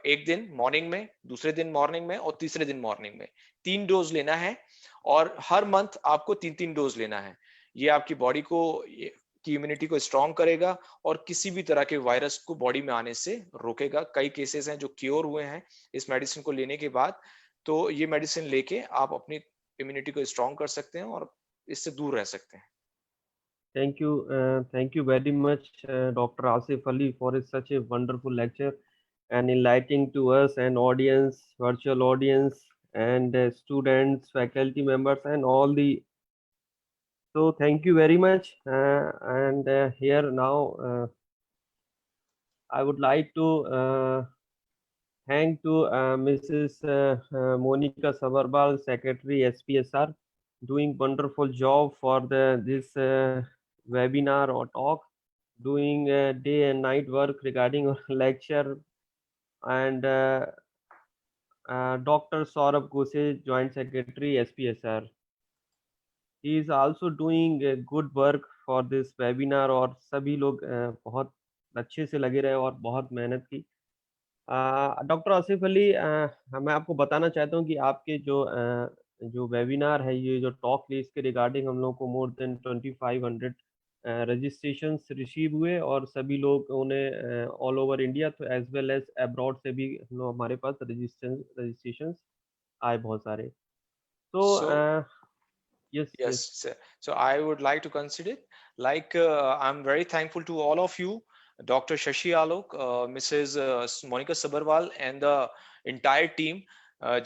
एक दिन मॉर्निंग में, दूसरे दिन मॉर्निंग में और तीसरे दिन मॉर्निंग में 3 डोज लेना है। और हर मंथ आपको 3-3 डोज लेना है। ये आपकी बॉडी को की इम्यूनिटी को स्ट्रॉन्ग करेगा और किसी भी तरह के वायरस को बॉडी में आने से रोकेगा। कई केसेस हैं जो क्योर हुए हैं इस मेडिसिन को लेने के बाद। तो ये मेडिसिन लेके आप अपनी इम्यूनिटी को स्ट्रॉन्ग कर सकते हैं और इससे दूर रह सकते हैं। Thank you very much, Dr. Asif Ali, for such a wonderful lecture and enlightening to us and audience, virtual audience, and students, faculty members, and all the. So thank you very much. And here now, I would like to thank to Mrs. Monica Sabarbal, Secretary SPSR, doing wonderful job for this webinar or talk, doing day and night work regarding our lecture, and Dr. Saurabh Gose, Joint Secretary SPSR. He is also doing good work for this webinar और सभी लोग बहुत अच्छे से लगे रहे और बहुत मेहनत की। डॉक्टर आसिफ अली, मैं आपको बताना चाहता हूँ कि आपके जो वेबिनार है, ये जो टॉक है, इसके रिगार्डिंग हम लोग को मोर देन 2500 रजिस्ट्रेशंस रिसीव हुए और सभी लोग उन्हें ऑल ओवर इंडिया तो एज वेल एज अब्रॉड से भी हम लोग हमारे पास रजिस्ट्रेशंस आए बहुत सारे। तो So yes yes, yes so I would like to consider, like I'm very thankful to all of you, Dr. Shashi Alok, Mrs. Monica Sabarwal, and the entire team,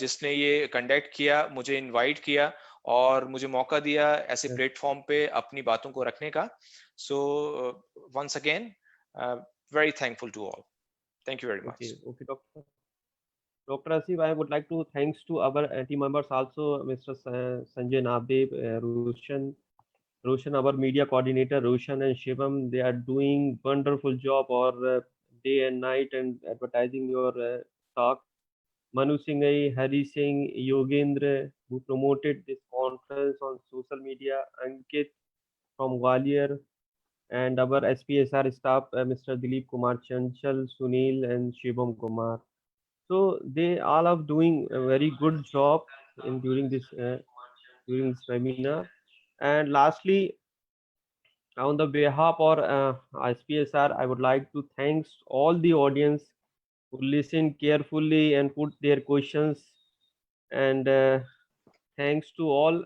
जिसने ये कंडक्ट किया, मुझे इनवाइट किया और मुझे मौका दिया ऐसे प्लेटफॉर्म पे अपनी बातों को रखने का। So once again, very thankful to all. Thank you very okay much. Okay Dr. Asif, I would like to thanks to our team members also, Mr. Sanjay Navdev, Roshan, our media coordinator, Roshan and Shivam. They are doing wonderful job or day and night and advertising your talk. Manu Singhai, Hari Singh, Yogendra, who promoted this conference on social media, Ankit from Gwalior, and our SPSR staff, Mr. Dilip Kumar Chanchal, Sunil, and Shivam Kumar. So they all are doing a very good job in during this webinar. And lastly, on the behalf of SPSR, I would like to thanks all the audience who listened carefully and put their questions. And thanks to all.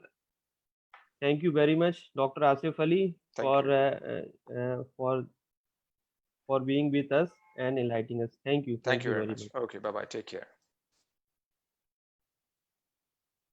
Thank you very much, Dr. Asif Ali, Thank you. for being with us and enlightening us. Thank you. Thank Thank you you very very much. much. Okay, bye bye. Take care.